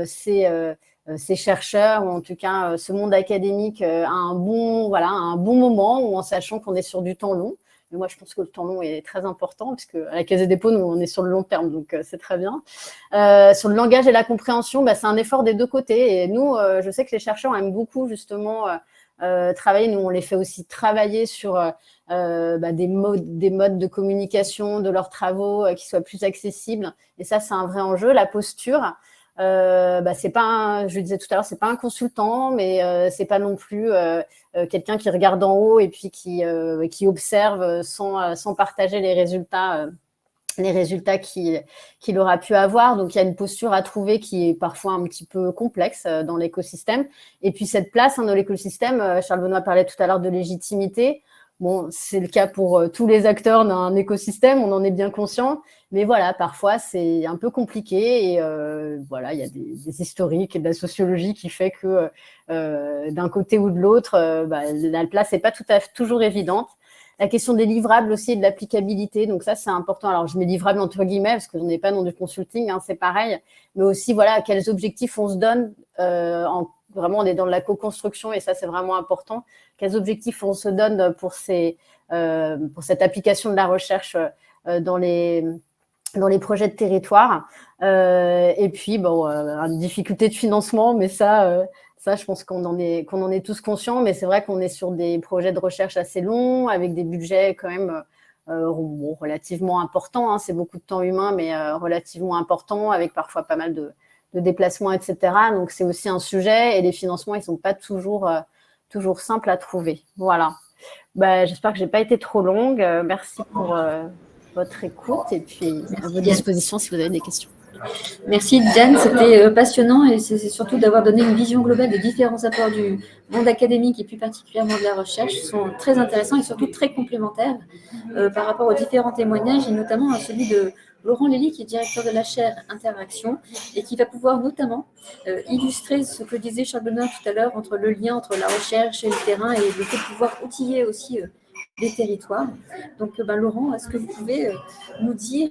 ces chercheurs, ou en tout cas ce monde académique à un bon moment, ou en sachant qu'on est sur du temps long. Mais moi, je pense que le temps long est très important, parce qu'à la Caisse des dépôts, nous, on est sur le long terme, donc c'est très bien. Sur le langage et la compréhension, c'est un effort des deux côtés. Et nous, je sais que les chercheurs aiment beaucoup, justement, travailler. Nous, on les fait aussi travailler sur des modes de communication de leurs travaux qui soient plus accessibles. Et ça, c'est un vrai enjeu. La posture, c'est pas je le disais tout à l'heure, c'est pas un consultant, mais c'est pas non plus quelqu'un qui regarde en haut et puis qui observe sans partager les résultats qu'il aura pu avoir. Donc, il y a une posture à trouver qui est parfois un petit peu complexe dans l'écosystème. Et puis, cette place dans l'écosystème, Charles Benoît parlait tout à l'heure de légitimité. Bon, c'est le cas pour tous les acteurs d'un écosystème, on en est bien conscient. Mais voilà, parfois, c'est un peu compliqué. Et il y a des historiques et de la sociologie qui fait que d'un côté ou de l'autre, la place n'est pas toujours évidente. La question des livrables aussi et de l'applicabilité. Donc ça, c'est important. Alors, je mets livrables entre guillemets parce qu'on n'est pas dans du consulting, c'est pareil. Mais aussi, quels objectifs on se donne. Vraiment, on est dans de la co-construction et ça, c'est vraiment important. Quels objectifs on se donne pour cette application de la recherche dans les projets de territoire. Et puis, une difficulté de financement, mais ça Ça, je pense qu'on en est tous conscients, mais c'est vrai qu'on est sur des projets de recherche assez longs, avec des budgets quand même relativement importants. Hein. C'est beaucoup de temps humain, mais relativement important, avec parfois pas mal de déplacements, etc. Donc, c'est aussi un sujet, et les financements, ils ne sont pas toujours simples à trouver. Voilà. J'espère que je n'ai pas été trop longue. Merci pour votre écoute, et puis à votre disposition si vous avez des questions. Merci Diane, c'était passionnant, et c'est surtout d'avoir donné une vision globale des différents apports du monde académique et plus particulièrement de la recherche. Ils sont très intéressants et surtout très complémentaires par rapport aux différents témoignages, et notamment à celui de Laurent Lély, qui est directeur de la chaire Interaction et qui va pouvoir notamment illustrer ce que disait Charles Benoît tout à l'heure entre le lien entre la recherche et le terrain, et le fait de pouvoir outiller aussi des territoires. Donc Laurent, est-ce que vous pouvez nous dire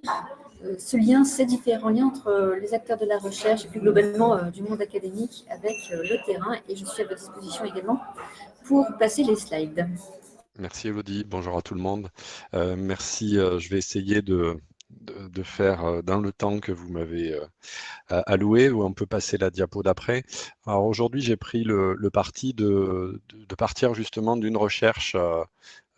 ce lien, ces différents liens entre les acteurs de la recherche et plus globalement du monde académique avec le terrain? Et je suis à votre disposition également pour passer les slides. Merci Elodie, bonjour à tout le monde. Merci, je vais essayer de faire dans le temps que vous m'avez alloué, où on peut passer la diapo d'après. Alors aujourd'hui, j'ai pris le parti de partir justement d'une recherche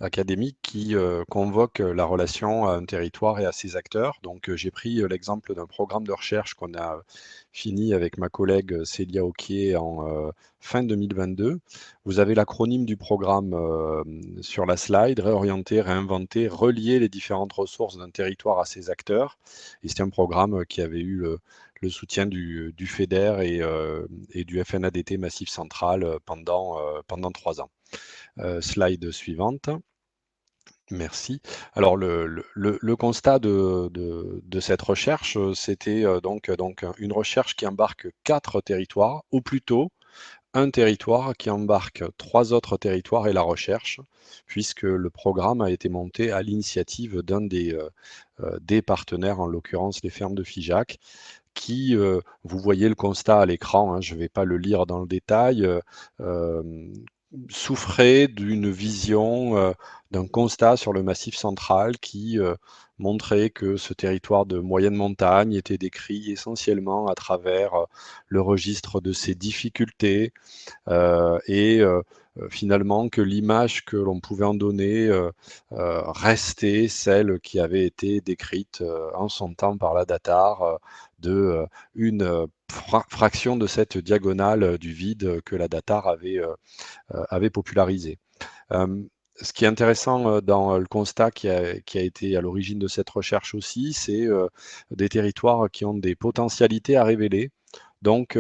académique qui convoque la relation à un territoire et à ses acteurs. Donc j'ai pris l'exemple d'un programme de recherche qu'on a fini avec ma collègue Célia Auquier en fin 2022. Vous avez l'acronyme du programme sur la slide: réorienter, réinventer, relier les différentes ressources d'un territoire à ses acteurs. Et c'est un programme qui avait eu le soutien du FEDER et du FNADT Massif Central pendant 3 ans. Slide suivante. Merci. Alors le constat de cette recherche, c'était donc une recherche qui embarque 4 territoires, ou plutôt un territoire qui embarque 3 autres territoires et la recherche, puisque le programme a été monté à l'initiative d'un des partenaires, en l'occurrence les fermes de Figeac, qui, vous voyez le constat à l'écran, hein, je ne vais pas le lire dans le détail, souffrait d'une vision, d'un constat sur le Massif central qui montrait que ce territoire de moyenne montagne était décrit essentiellement à travers le registre de ses difficultés, et finalement que l'image que l'on pouvait en donner restait celle qui avait été décrite en son temps par la Datar, de une fraction de cette diagonale du vide que la Datar avait popularisé. Ce qui est intéressant dans le constat qui a été à l'origine de cette recherche aussi, c'est des territoires qui ont des potentialités à révéler. Donc,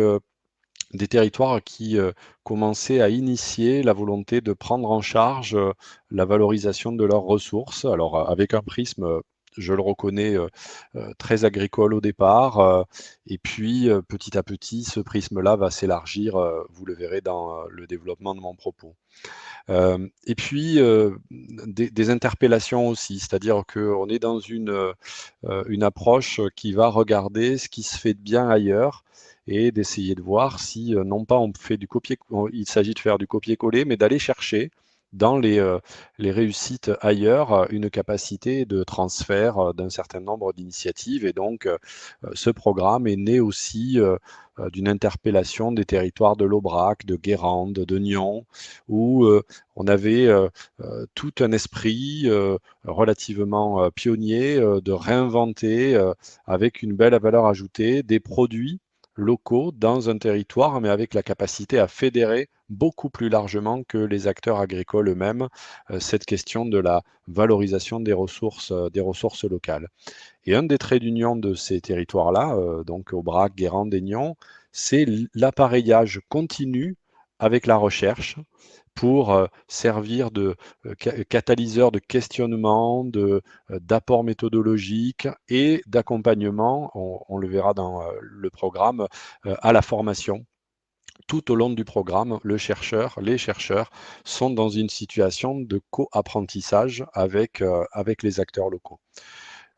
des territoires qui commençaient à initier la volonté de prendre en charge la valorisation de leurs ressources. Alors, avec un prisme, je le reconnais, très agricole au départ, et puis petit à petit, ce prisme-là va s'élargir, vous le verrez dans le développement de mon propos. Et puis, des interpellations aussi, c'est-à-dire qu'on est dans une approche qui va regarder ce qui se fait de bien ailleurs, et d'essayer de voir si, non pas il s'agit de faire du copier-coller, mais d'aller chercher dans les réussites ailleurs une capacité de transfert d'un certain nombre d'initiatives. Et donc, ce programme est né aussi d'une interpellation des territoires de l'Aubrac, de Guérande, de Nyon, où on avait tout un esprit relativement pionnier de réinventer avec une belle valeur ajoutée des produits locaux dans un territoire, mais avec la capacité à fédérer beaucoup plus largement que les acteurs agricoles eux-mêmes cette question de la valorisation des ressources locales. Et un des traits d'union de ces territoires-là, donc Aubrac, Guérande et Nyon, c'est l'appareillage continu avec la recherche pour servir de catalyseur de questionnement, d'apport méthodologique et d'accompagnement, on le verra dans le programme, à la formation. Tout au long du programme, les chercheurs sont dans une situation de co-apprentissage avec les acteurs locaux.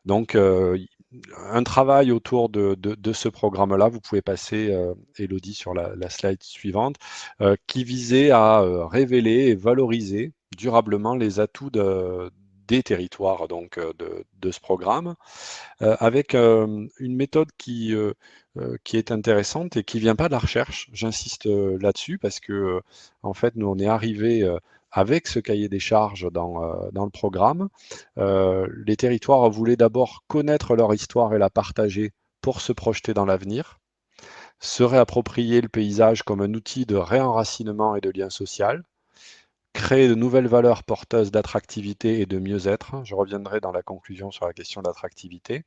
Donc, un travail autour de ce programme-là, vous pouvez passer, Elodie, sur la slide suivante, qui visait à révéler et valoriser durablement les atouts des territoires donc, de ce programme, avec une méthode qui qui est intéressante et qui vient pas de la recherche. J'insiste là-dessus parce que en fait, nous, on est arrivé avec ce cahier des charges dans le programme. Les territoires voulaient d'abord connaître leur histoire et la partager pour se projeter dans l'avenir, se réapproprier le paysage comme un outil de réenracinement et de lien social, créer de nouvelles valeurs porteuses d'attractivité et de mieux-être. Je reviendrai dans la conclusion sur la question de l'attractivité.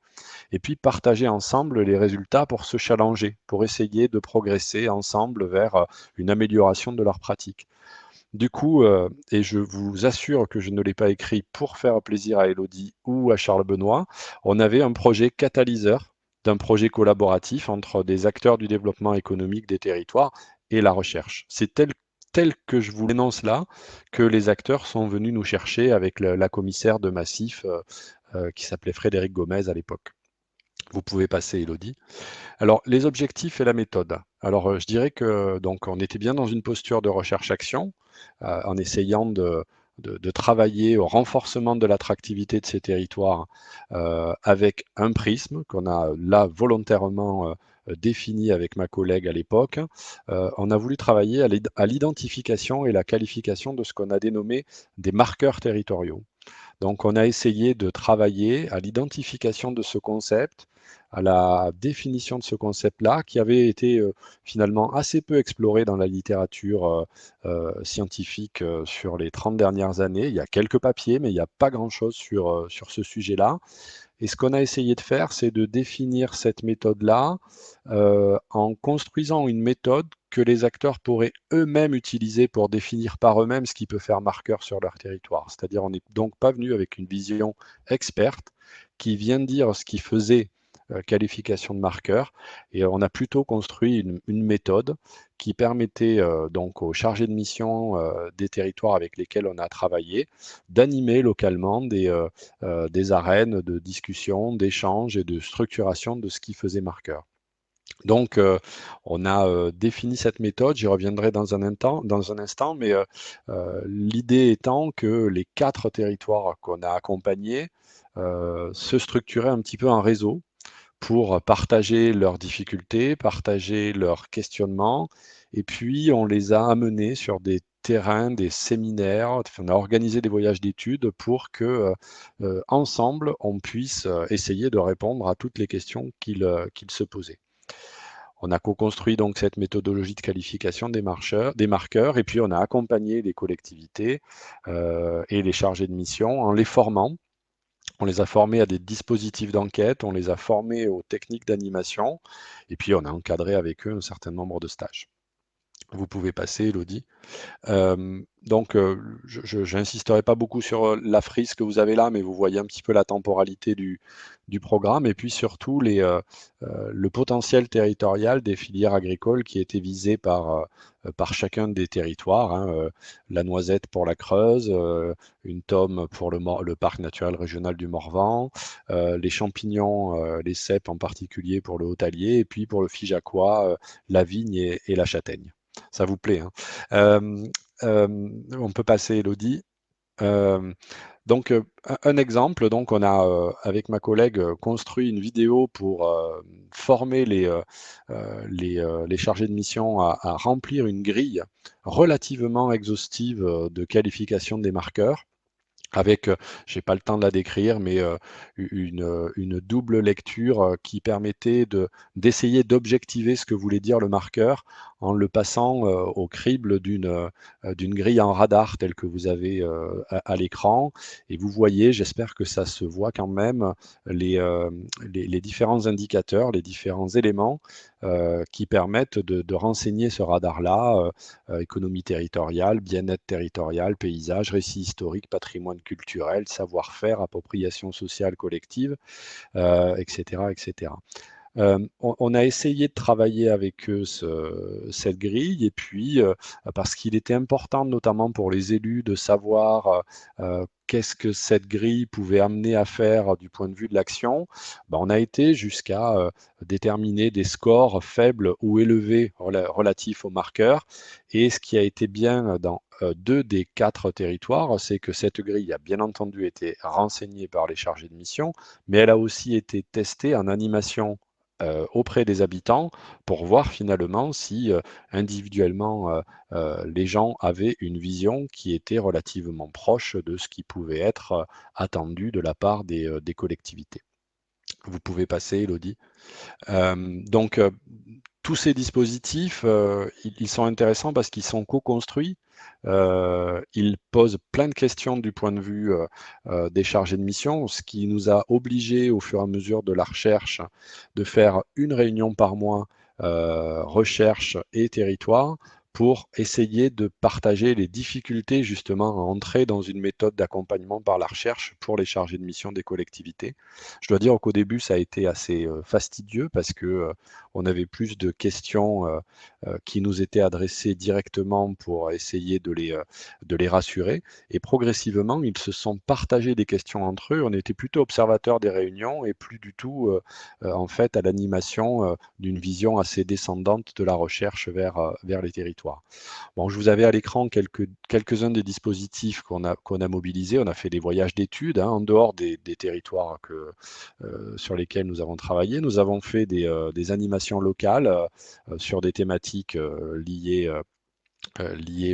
Et puis partager ensemble les résultats pour se challenger, pour essayer de progresser ensemble vers une amélioration de leur pratique. Du coup, et je vous assure que je ne l'ai pas écrit pour faire plaisir à Élodie ou à Charles Benoît, on avait un projet catalyseur d'un projet collaboratif entre des acteurs du développement économique des territoires et la recherche. C'est tel que je vous l'énonce là, que les acteurs sont venus nous chercher avec la commissaire de Massif qui s'appelait Frédéric Gomez à l'époque. Vous pouvez passer, Élodie. Alors, les objectifs et la méthode. Alors, je dirais que donc on était bien dans une posture de recherche-action, en essayant de travailler au renforcement de l'attractivité de ces territoires avec un prisme qu'on a là volontairement défini avec ma collègue à l'époque. On a voulu travailler à l'identification et la qualification de ce qu'on a dénommé des marqueurs territoriaux. Donc, on a essayé de travailler à l'identification de ce concept, à la définition de ce concept-là, qui avait été finalement assez peu exploré dans la littérature scientifique sur les 30 dernières années. Il y a quelques papiers, mais il n'y a pas grand-chose sur ce sujet-là. Et ce qu'on a essayé de faire, c'est de définir cette méthode-là en construisant une méthode que les acteurs pourraient eux-mêmes utiliser pour définir par eux-mêmes ce qui peut faire marqueur sur leur territoire. C'est-à-dire, on n'est donc pas venu avec une vision experte qui vient dire ce qui faisait qualification de marqueur, et on a plutôt construit une méthode qui permettait donc aux chargés de mission des territoires avec lesquels on a travaillé d'animer localement des arènes de discussion, d'échange et de structuration de ce qui faisait marqueur. Donc, on a défini cette méthode, j'y reviendrai dans un instant, mais l'idée étant que les 4 territoires qu'on a accompagnés se structuraient un petit peu en réseau pour partager leurs difficultés, partager leurs questionnements, et puis on les a amenés sur des terrains, des séminaires, on a organisé des voyages d'études pour que ensemble on puisse essayer de répondre à toutes les questions qu'ils se posaient. On a co-construit donc cette méthodologie de qualification des marqueurs, et puis on a accompagné les collectivités et les chargés de mission en les formant. On les a formés à des dispositifs d'enquête, on les a formés aux techniques d'animation, et puis on a encadré avec eux un certain nombre de stages. Vous pouvez passer, Élodie. Donc, je n'insisterai pas beaucoup sur la frise que vous avez là, mais vous voyez un petit peu la temporalité du programme, et puis surtout le potentiel territorial des filières agricoles qui étaient visées par chacun des territoires. Hein, la noisette pour la Creuse, une tome pour le parc naturel régional du Morvan, les champignons, les cèpes en particulier pour le Haut-Allier, et puis pour le Figeacois, la vigne et la châtaigne. Ça vous plaît, hein. On peut passer, Élodie. Donc, un exemple, donc on a, avec ma collègue, construit une vidéo pour former les chargés de mission à remplir une grille relativement exhaustive de qualification des marqueurs, avec, je n'ai pas le temps de la décrire, mais une double lecture qui permettait d'essayer d'objectiver ce que voulait dire le marqueur en le passant au crible d'une grille en radar telle que vous avez à l'écran. Et vous voyez, j'espère que ça se voit quand même, les différents indicateurs, les différents éléments qui permettent de renseigner ce radar-là, économie territoriale, bien-être territorial, paysage, récit historique, patrimoine culturel, savoir-faire, appropriation sociale collective, etc., etc. On a essayé de travailler avec eux cette grille, et puis parce qu'il était important, notamment pour les élus, de savoir qu'est-ce que cette grille pouvait amener à faire du point de vue de l'action, on a été jusqu'à déterminer des scores faibles ou élevés relatifs aux marqueurs. Et ce qui a été bien dans 2 des 4 territoires, c'est que cette grille a bien entendu été renseignée par les chargés de mission, mais elle a aussi été testée en animation auprès des habitants pour voir finalement si individuellement les gens avaient une vision qui était relativement proche de ce qui pouvait être attendu de la part des collectivités. Vous pouvez passer, Elodie. Donc, tous ces dispositifs, ils sont intéressants parce qu'ils sont co-construits. Ils posent plein de questions du point de vue des chargés de mission, ce qui nous a obligés, au fur et à mesure de la recherche, de faire une réunion par mois, recherche et territoire, pour essayer de partager les difficultés justement à entrer dans une méthode d'accompagnement par la recherche pour les chargés de mission des collectivités. Je dois dire qu'au début, ça a été assez fastidieux parce que on avait plus de questions qui nous étaient adressées directement pour essayer de les rassurer. Et progressivement, ils se sont partagés des questions entre eux. On était plutôt observateurs des réunions et plus du tout en fait à l'animation d'une vision assez descendante de la recherche vers les territoires. Bon, je vous avais à l'écran quelques-uns des dispositifs qu'on a mobilisés. On a fait des voyages d'études en dehors des territoires sur lesquels nous avons travaillé. Nous avons fait des animations locales sur des thématiques liées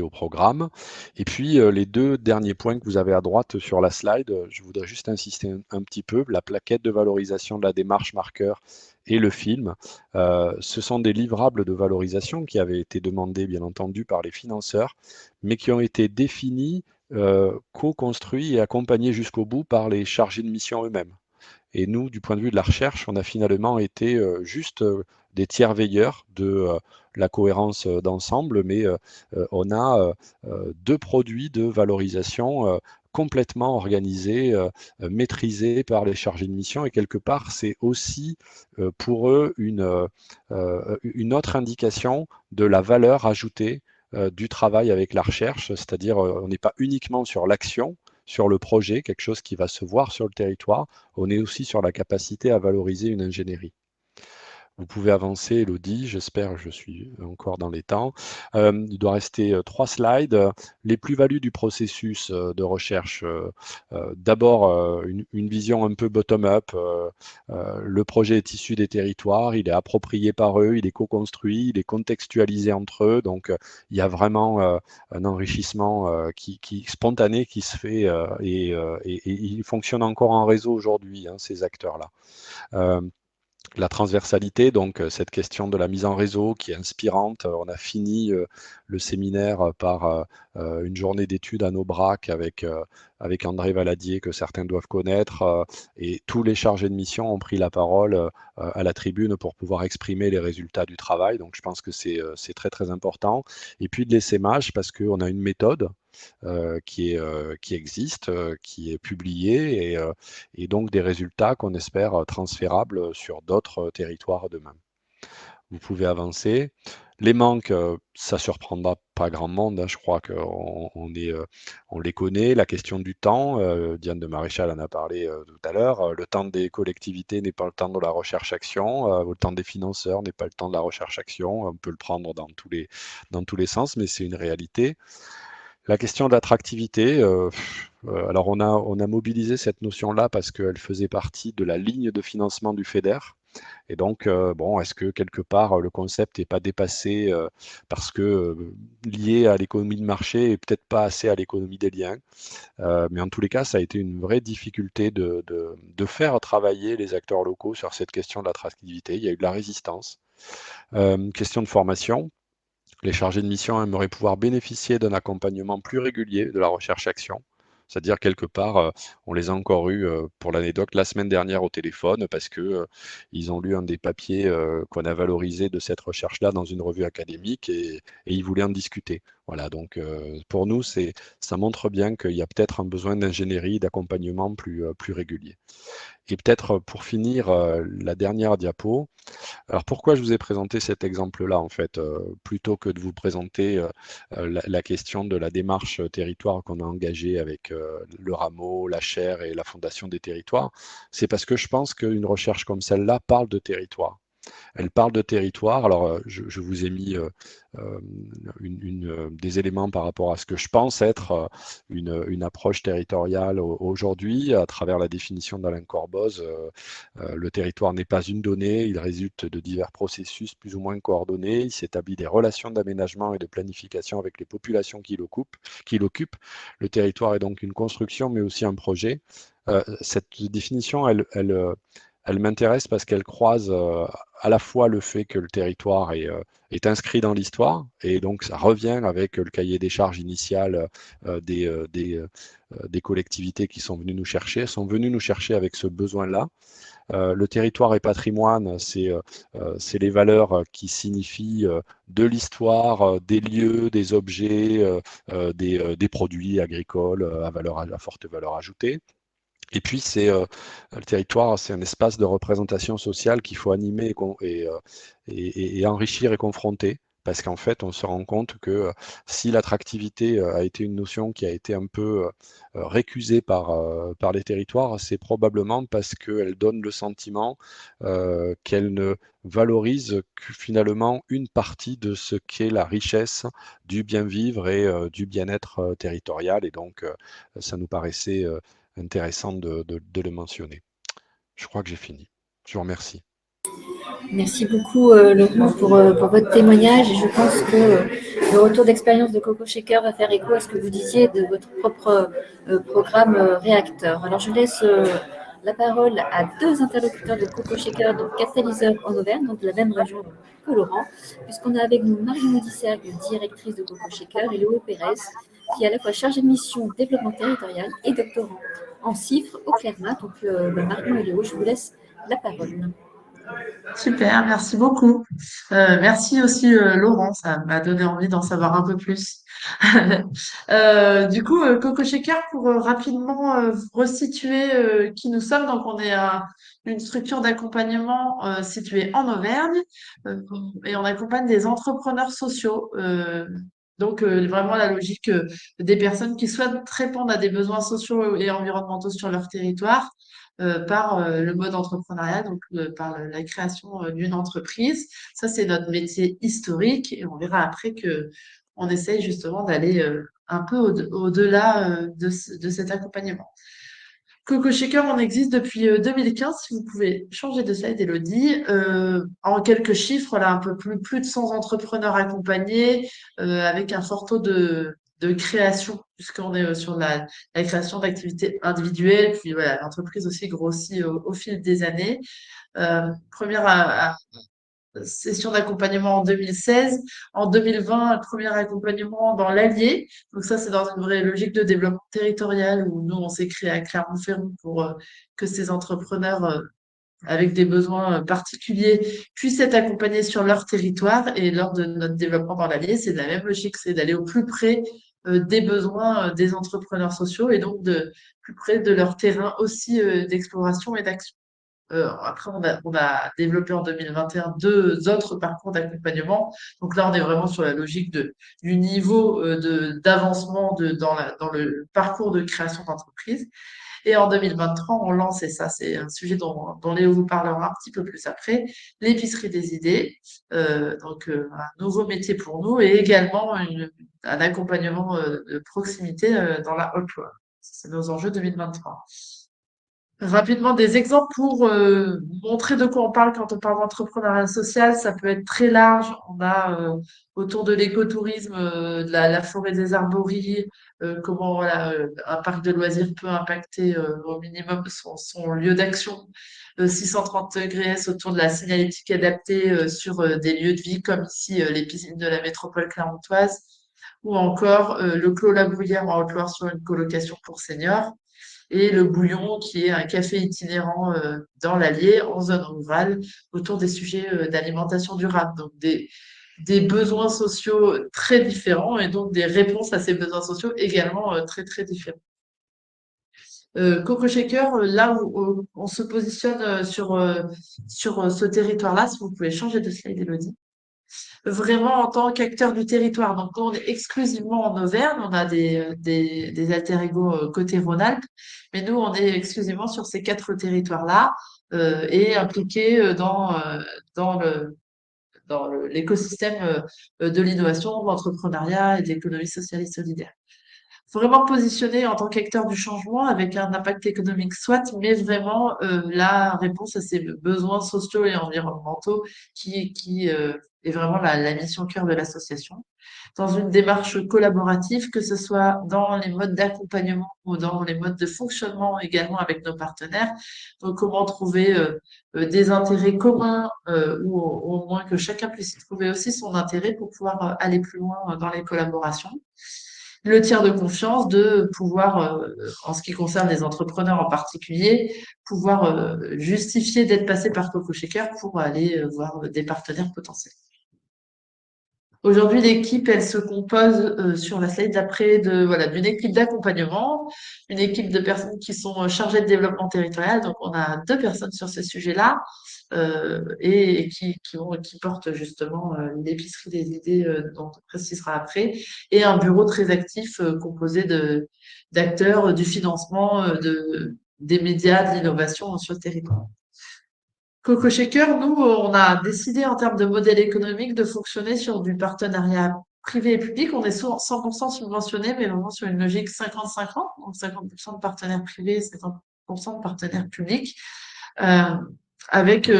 au programme. Et puis, les deux derniers points que vous avez à droite sur la slide, je voudrais juste insister un petit peu. La plaquette de valorisation de la démarche marqueur et le film, ce sont des livrables de valorisation qui avaient été demandés, bien entendu, par les financeurs, mais qui ont été définis, co-construits et accompagnés jusqu'au bout par les chargés de mission eux-mêmes. Et nous, du point de vue de la recherche, on a finalement été juste des tiers veilleurs de la cohérence d'ensemble, mais on a deux produits de valorisation complètement organisés, maîtrisés par les chargés de mission, et quelque part, c'est aussi pour eux une autre indication de la valeur ajoutée du travail avec la recherche, c'est-à-dire on n'est pas uniquement sur l'action, sur le projet, quelque chose qui va se voir sur le territoire, on est aussi sur la capacité à valoriser une ingénierie. Vous pouvez avancer, Elodie, j'espère que je suis encore dans les temps. Il doit rester 3 slides. Les plus-values du processus de recherche. D'abord, une vision un peu bottom-up. Le projet est issu des territoires, il est approprié par eux, il est co-construit, il est contextualisé entre eux. Donc, il y a vraiment un enrichissement spontané qui se fait et il fonctionne encore en réseau aujourd'hui, ces acteurs-là. La transversalité, donc cette question de la mise en réseau qui est inspirante. On a fini le séminaire par une journée d'études à Aubrac avec André Valadier, que certains doivent connaître, et tous les chargés de mission ont pris la parole à la tribune pour pouvoir exprimer les résultats du travail. Donc je pense que c'est très très important. Et puis de l'essaimage, parce qu'on a une méthode qui existe, qui est publiée, et donc des résultats qu'on espère transférables sur d'autres territoires demain. Vous pouvez avancer. Les manques, ça surprendra pas grand monde, je crois qu'on les connaît. La question du temps, Diane de Maréchal en a parlé tout à l'heure. Le temps des collectivités n'est pas le temps de la recherche-action, le temps des financeurs n'est pas le temps de la recherche-action. On peut le prendre dans tous les sens, mais c'est une réalité. La question d'attractivité, alors on a mobilisé cette notion-là parce qu'elle faisait partie de la ligne de financement du FEDER. Et donc, bon, est-ce que quelque part le concept n'est pas dépassé parce que lié à l'économie de marché et peut-être pas assez à l'économie des liens. Mais en tous les cas, ça a été une vraie difficulté de faire travailler les acteurs locaux sur cette question de l'attractivité. Il y a eu de la résistance. Question de formation. Les chargés de mission aimeraient pouvoir bénéficier d'un accompagnement plus régulier de la recherche-action. C'est-à-dire, quelque part, on les a encore eus, pour l'anecdote, la semaine dernière au téléphone parce qu'ils ont lu un des papiers qu'on a valorisé de cette recherche-là dans une revue académique et ils voulaient en discuter. Voilà, donc pour nous, ça montre bien qu'il y a peut-être un besoin d'ingénierie, d'accompagnement plus régulier. Et peut-être pour finir, la dernière diapo. Alors pourquoi je vous ai présenté cet exemple-là, en fait, plutôt que de vous présenter la question de la démarche territoire qu'on a engagée avec le Rameau, la Chaire et la Fondation des territoires, c'est parce que je pense qu'une recherche comme celle-là parle de territoire. Elle parle de territoire. Alors, je vous ai mis des éléments par rapport à ce que je pense être une approche territoriale aujourd'hui, à travers la définition d'Alain Corboz. Le territoire n'est pas une donnée, il résulte de divers processus plus ou moins coordonnés. Il s'établit des relations d'aménagement et de planification avec les populations qui l'occupent. Le territoire est donc une construction, mais aussi un projet. Cette définition, elle m'intéresse parce qu'elle croise à la fois le fait que le territoire est inscrit dans l'histoire, et donc ça revient avec le cahier des charges initial des collectivités qui sont venues nous chercher avec ce besoin-là. Le territoire et patrimoine, c'est les valeurs qui signifient de l'histoire, des lieux, des objets, des produits agricoles à forte valeur ajoutée. Et puis, le territoire, c'est un espace de représentation sociale qu'il faut animer et enrichir et confronter. Parce qu'en fait, on se rend compte que si l'attractivité a été une notion qui a été un peu récusée par les territoires, c'est probablement parce qu'elle donne le sentiment qu'elle ne valorise que finalement une partie de ce qu'est la richesse du bien vivre et du bien-être territorial. Et donc, ça nous paraissait intéressant de le mentionner. Je crois que j'ai fini. Je vous remercie. Merci beaucoup, Laurent, pour votre témoignage. Et je pense que le retour d'expérience de Coco Shaker va faire écho à ce que vous disiez de votre propre programme réacteur. Alors, je laisse la parole à deux interlocuteurs de Coco Shaker, donc catalyseur en Auvergne, donc de la même région que Laurent, puisqu'on a avec nous Marion Audissac, directrice de Coco Shaker, et Léo Pérez, qui est à la fois chargé de mission développement territorial et doctorant en CIFRE au CLERMA. Donc, Marion et Léo, je vous laisse la parole. Super, merci beaucoup. Merci aussi Laurent, ça m'a donné envie d'en savoir un peu plus. Du coup, Coco Shaker, pour rapidement resituer qui nous sommes, donc on est une structure d'accompagnement située en Auvergne euh, et on accompagne des entrepreneurs sociaux. Donc vraiment la logique des personnes qui souhaitent répondre à des besoins sociaux et environnementaux sur leur territoire par le mode entrepreneuriat, donc par la création d'une entreprise. Ça, c'est notre métier historique et on verra après que on essaye justement d'aller un peu au-delà de cet accompagnement. Coco Shaker, on existe depuis 2015. Si vous pouvez changer de slide, Elodie. En quelques chiffres, là, un peu plus de 100 entrepreneurs accompagnés, avec un fort taux de création, puisqu'on est sur la création d'activités individuelles. Puis voilà, l'entreprise aussi grossit au fil des années. Première session d'accompagnement en 2016. En 2020, un premier accompagnement dans l'Allier. Donc ça, c'est dans une vraie logique de développement territorial où nous, on s'est créé à Clermont-Ferrand pour que ces entrepreneurs avec des besoins particuliers puissent être accompagnés sur leur territoire. Et lors de notre développement dans l'Allier, c'est de la même logique, c'est d'aller au plus près des besoins des entrepreneurs sociaux et donc de plus près de leur terrain aussi d'exploration et d'action. Après, on a développé en 2021 deux autres parcours d'accompagnement. Donc là, on est vraiment sur la logique du niveau d'avancement dans le parcours de création d'entreprise. Et en 2023, on lance, et ça, c'est un sujet dont Léo vous parlera un petit peu plus après, l'épicerie des idées. Donc, un nouveau métier pour nous et également un accompagnement de proximité dans la Haute-Loire. C'est nos enjeux 2023. Rapidement, des exemples pour montrer de quoi on parle quand on parle d'entrepreneuriat social. Ça peut être très large. On a autour de l'écotourisme, de la forêt des arbories, comment voilà, un parc de loisirs peut impacter au minimum son lieu d'action. 630 degrés S autour de la signalétique adaptée sur des lieux de vie comme ici les piscines de la métropole clermontoise ou encore le Clos La Bruyère en Haute-Loire sur une colocation pour seniors et le Bouillon, qui est un café itinérant dans l'Allier, en zone rurale, autour des sujets d'alimentation durable. Donc, des besoins sociaux très différents et donc des réponses à ces besoins sociaux également très, très différents. Coco Shaker, là où on se positionne sur ce territoire-là, si vous pouvez changer de slide, Elodie. vraiment en tant qu'acteur du territoire. Donc, nous, on est exclusivement en Auvergne, on a des alter ego côté Rhône-Alpes, mais nous, on est exclusivement sur ces 4 territoires-là et impliqués dans l'écosystème de l'innovation, de l'entrepreneuriat et de l'économie sociale et solidaire. Vraiment positionné en tant qu'acteur du changement avec un impact économique soit, mais vraiment la réponse à ces besoins sociaux et environnementaux qui est vraiment la mission cœur de l'association. Dans une démarche collaborative, que ce soit dans les modes d'accompagnement ou dans les modes de fonctionnement également avec nos partenaires. Donc, comment trouver des intérêts communs ou au moins que chacun puisse y trouver aussi son intérêt pour pouvoir aller plus loin dans les collaborations. Le tiers de confiance de pouvoir, en ce qui concerne les entrepreneurs en particulier, pouvoir justifier d'être passé par Coco Shaker pour aller voir des partenaires potentiels. Aujourd'hui, l'équipe, elle se compose sur la slide d'après d'une équipe d'accompagnement, une équipe de personnes qui sont chargées de développement territorial. Donc, on a 2 personnes sur ces sujets-là et qui portent justement l'épicerie des idées dont on précisera après, et un bureau très actif composé d'acteurs du financement, des médias, de l'innovation sur le territoire. Coco Shaker, nous, on a décidé en termes de modèle économique de fonctionner sur du partenariat privé et public. On est 100% subventionné, mais vraiment sur une logique 50-50, donc 50% de partenaires privés et 50% de partenaires publics, avec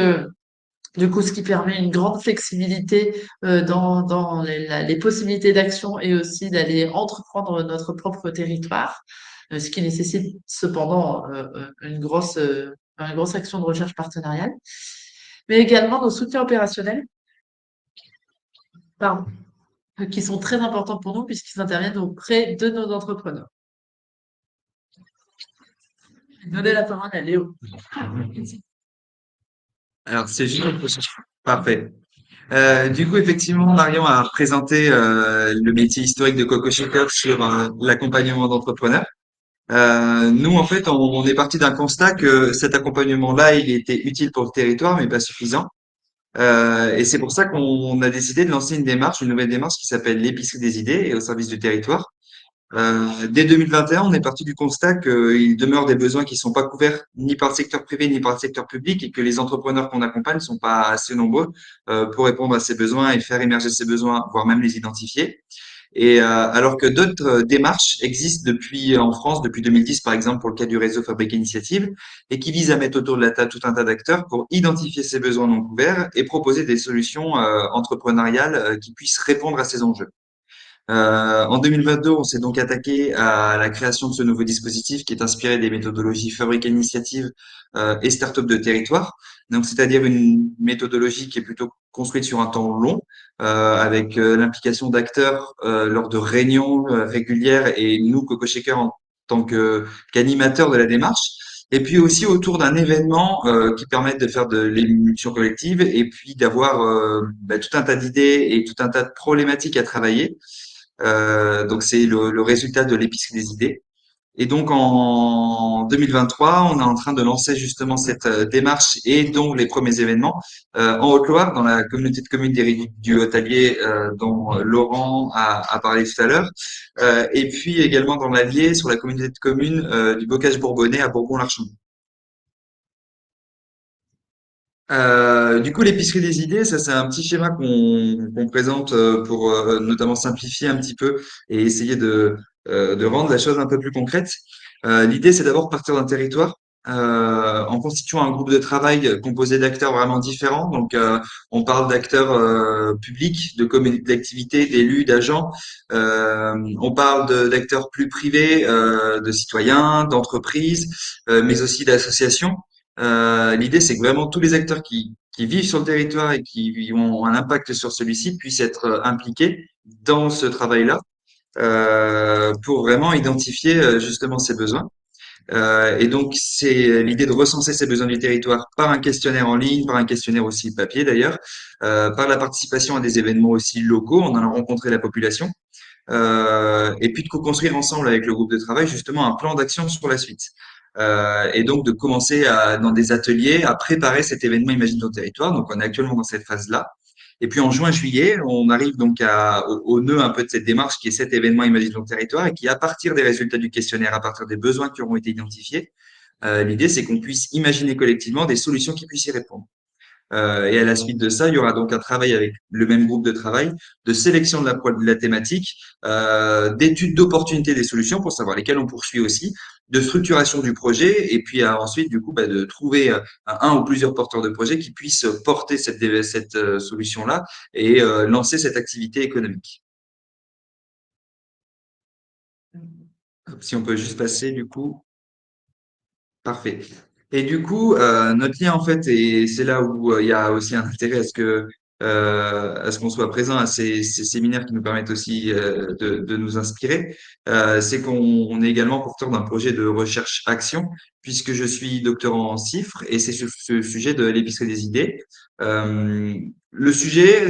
du coup ce qui permet une grande flexibilité dans les possibilités d'action et aussi d'aller entreprendre notre propre territoire, ce qui nécessite cependant une grosse action de recherche partenariale, mais également nos soutiens opérationnels, pardon, qui sont très importants pour nous puisqu'ils interviennent auprès de nos entrepreneurs. Donner la parole à Léo. Alors, c'est juste parfait. Du coup, effectivement, Marion a présenté le métier historique de Coco Shaker sur l'accompagnement d'entrepreneurs. Nous, en fait, on est parti d'un constat que cet accompagnement-là, il était utile pour le territoire, mais pas suffisant. Et c'est pour ça qu'on a décidé de lancer une nouvelle démarche qui s'appelle l'épicerie des idées et au service du territoire. Dès 2021, on est parti du constat qu'il demeure des besoins qui ne sont pas couverts ni par le secteur privé ni par le secteur public et que les entrepreneurs qu'on accompagne ne sont pas assez nombreux pour répondre à ces besoins et faire émerger ces besoins, voire même les identifier. Et alors que d'autres démarches existent en France depuis 2010, par exemple, pour le cas du réseau Fabrique Initiative, et qui visent à mettre autour de la table tout un tas d'acteurs pour identifier ces besoins non couverts et proposer des solutions entrepreneuriales qui puissent répondre à ces enjeux. En 2022, on s'est donc attaqué à la création de ce nouveau dispositif qui est inspiré des méthodologies Fabrique Initiative et Startup de territoire. Donc, c'est-à-dire une méthodologie qui est plutôt construite sur un temps long, avec l'implication d'acteurs lors de réunions régulières et nous, Coco Shaker, en tant qu'animateurs de la démarche. Et puis aussi autour d'un événement qui permette de faire de l'émulsion collective et puis d'avoir tout un tas d'idées et tout un tas de problématiques à travailler. Donc, c'est le résultat de l'épicerie des idées. Et donc, en 2023, on est en train de lancer justement cette démarche et donc les premiers événements en Haute-Loire, dans la communauté de communes du Haut-Allier, dont Laurent a parlé tout à l'heure, et puis également dans l'Allier, sur la communauté de communes du Bocage Bourbonnais à Bourbon-l'Archon. Du coup, l'épicerie des idées, ça c'est un petit schéma qu'on présente pour notamment simplifier un petit peu et essayer de rendre la chose un peu plus concrète. L'idée, c'est d'abord partir d'un territoire en constituant un groupe de travail composé d'acteurs vraiment différents. Donc, on parle d'acteurs publics, de communautés d'activités, d'élus, d'agents. On parle d'acteurs plus privés, de citoyens, d'entreprises, mais aussi d'associations. L'idée, c'est que vraiment tous les acteurs qui vivent sur le territoire et qui ont un impact sur celui-ci puissent être impliqués dans ce travail-là pour vraiment identifier justement ces besoins. Et donc, c'est l'idée de recenser ces besoins du territoire par un questionnaire en ligne, par un questionnaire aussi papier d'ailleurs, par la participation à des événements aussi locaux, en allant rencontrer la population, et puis de co-construire ensemble avec le groupe de travail justement un plan d'action sur la suite. Et donc de commencer dans des ateliers à préparer cet événement Imagine ton territoire. Donc on est actuellement dans cette phase-là. Et puis en juin-juillet, on arrive donc au nœud un peu de cette démarche qui est cet événement Imagine ton territoire et qui, à partir des résultats du questionnaire, à partir des besoins qui auront été identifiés, l'idée c'est qu'on puisse imaginer collectivement des solutions qui puissent y répondre. Et à la suite de ça, il y aura donc un travail avec le même groupe de travail, de sélection de la thématique, d'étude d'opportunité des solutions pour savoir lesquelles on poursuit aussi, de structuration du projet, et puis ensuite, du coup, de trouver un ou plusieurs porteurs de projet qui puissent porter cette solution-là et lancer cette activité économique. Si on peut juste passer, du coup. Parfait. Et du coup, notre lien en fait, et c'est là où il y a aussi un intérêt à ce qu'on soit présent à ces séminaires qui nous permettent aussi de nous inspirer, c'est qu'on est également porteur d'un projet de recherche-action, puisque je suis doctorant en chiffres et c'est sur ce sujet de l'épicerie des idées. Le sujet,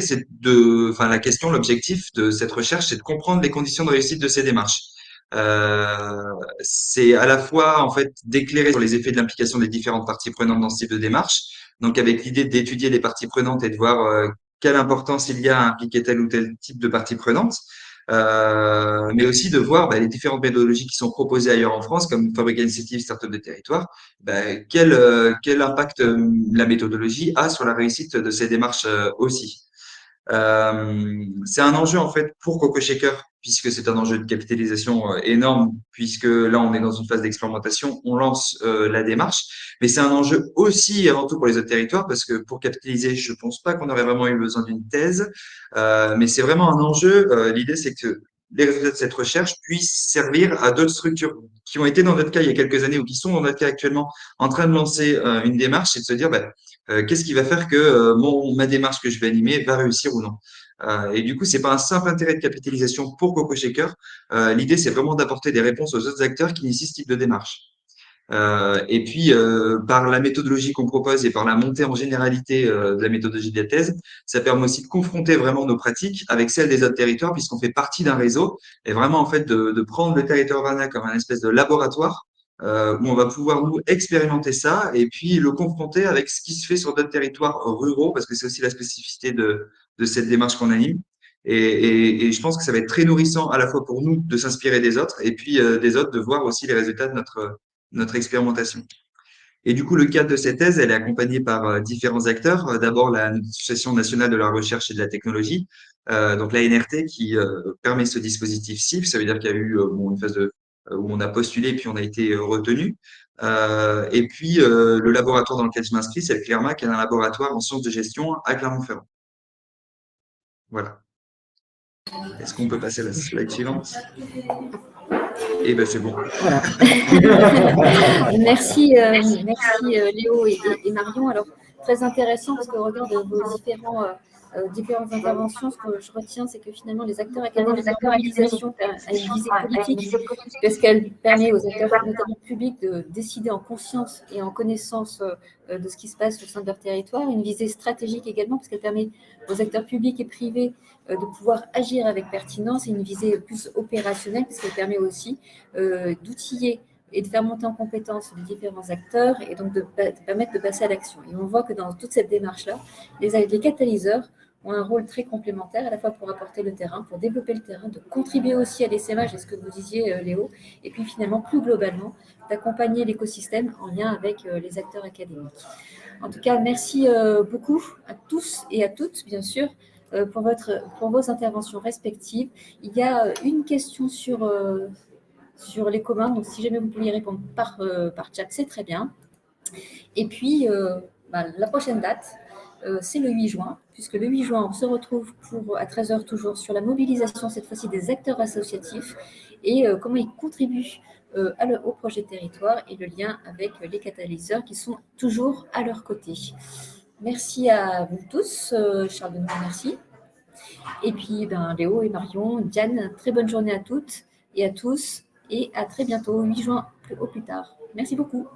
enfin la question, l'objectif de cette recherche, c'est de comprendre les conditions de réussite de ces démarches. C'est à la fois en fait d'éclairer sur les effets de l'implication des différentes parties prenantes dans ce type de démarche, donc avec l'idée d'étudier les parties prenantes et de voir quelle importance il y a à impliquer tel ou tel type de parties prenantes, mais aussi de voir les différentes méthodologies qui sont proposées ailleurs en France, comme Fabrica Initiative, Startup de territoire, quel impact la méthodologie a sur la réussite de ces démarches aussi. C'est un enjeu en fait pour Coco Shaker, puisque c'est un enjeu de capitalisation énorme, puisque là on est dans une phase d'expérimentation, on lance la démarche, mais c'est un enjeu aussi et avant tout pour les autres territoires, parce que pour capitaliser, je pense pas qu'on aurait vraiment eu besoin d'une thèse, mais c'est vraiment un enjeu. L'idée c'est que les résultats de cette recherche puissent servir à d'autres structures qui ont été dans notre cas il y a quelques années ou qui sont dans notre cas actuellement en train de lancer une démarche et de se dire qu'est-ce qui va faire que ma démarche que je vais animer va réussir ou non. Et du coup, c'est pas un simple intérêt de capitalisation pour Coco Shaker. L'idée, c'est vraiment d'apporter des réponses aux autres acteurs qui initient ce type de démarche. Et puis, par la méthodologie qu'on propose et par la montée en généralité de la méthodologie de la thèse, ça permet aussi de confronter vraiment nos pratiques avec celles des autres territoires, puisqu'on fait partie d'un réseau, et vraiment en fait de prendre le territoire Varna comme un espèce de laboratoire où on va pouvoir nous expérimenter ça et puis le confronter avec ce qui se fait sur d'autres territoires ruraux, parce que c'est aussi la spécificité de cette démarche qu'on anime. Et je pense que ça va être très nourrissant à la fois pour nous de s'inspirer des autres et puis des autres de voir aussi les résultats de notre expérimentation. Et du coup, le cadre de cette thèse, elle est accompagnée par différents acteurs. D'abord, l'Association nationale de la recherche et de la technologie, donc la NRT, qui permet ce dispositif CIF. Ça veut dire qu'il y a eu une phase où on a postulé puis on a été retenu. Et puis, le laboratoire dans lequel je m'inscris, c'est le CLERMA, qui est un laboratoire en sciences de gestion à Clermont-Ferrand. Voilà. Est-ce qu'on peut passer à la slide suivante? Eh bien, c'est bon. Voilà. Merci, Léo et Marion. Alors, très intéressant parce qu'au regard de vos différentes interventions, ce que je retiens, c'est que finalement, les acteurs académiques, leur mobilisation a une visée politique parce qu'elle permet aux acteurs, notamment publics, de décider en conscience et en connaissance de ce qui se passe au sein de leur territoire. Une visée stratégique également parce qu'elle permet aux acteurs publics et privés de pouvoir agir avec pertinence et une visée plus opérationnelle parce qu'elle permet aussi d'outiller et de faire monter en compétence les différents acteurs et donc de permettre de passer à l'action. Et on voit que dans toute cette démarche-là, les catalyseurs ont un rôle très complémentaire, à la fois pour apporter le terrain, pour développer le terrain, de contribuer aussi à l'essaimage, c'est ce que vous disiez, Léo, et puis finalement, plus globalement, d'accompagner l'écosystème en lien avec les acteurs académiques. En tout cas, merci beaucoup à tous et à toutes, bien sûr, pour vos interventions respectives. Il y a une question sur les communs, donc si jamais vous pouviez répondre par chat, c'est très bien. Et puis, la prochaine date, c'est le 8 juin, puisque le 8 juin, on se retrouve à 13h toujours sur la mobilisation, cette fois-ci des acteurs associatifs, et comment ils contribuent au projet territoire et le lien avec les catalyseurs qui sont toujours à leur côté. Merci à vous tous. Charles Benoît, merci. Et puis, Léo et Marion, Diane, très bonne journée à toutes et à tous, et à très bientôt, 8 juin au plus tard. Merci beaucoup.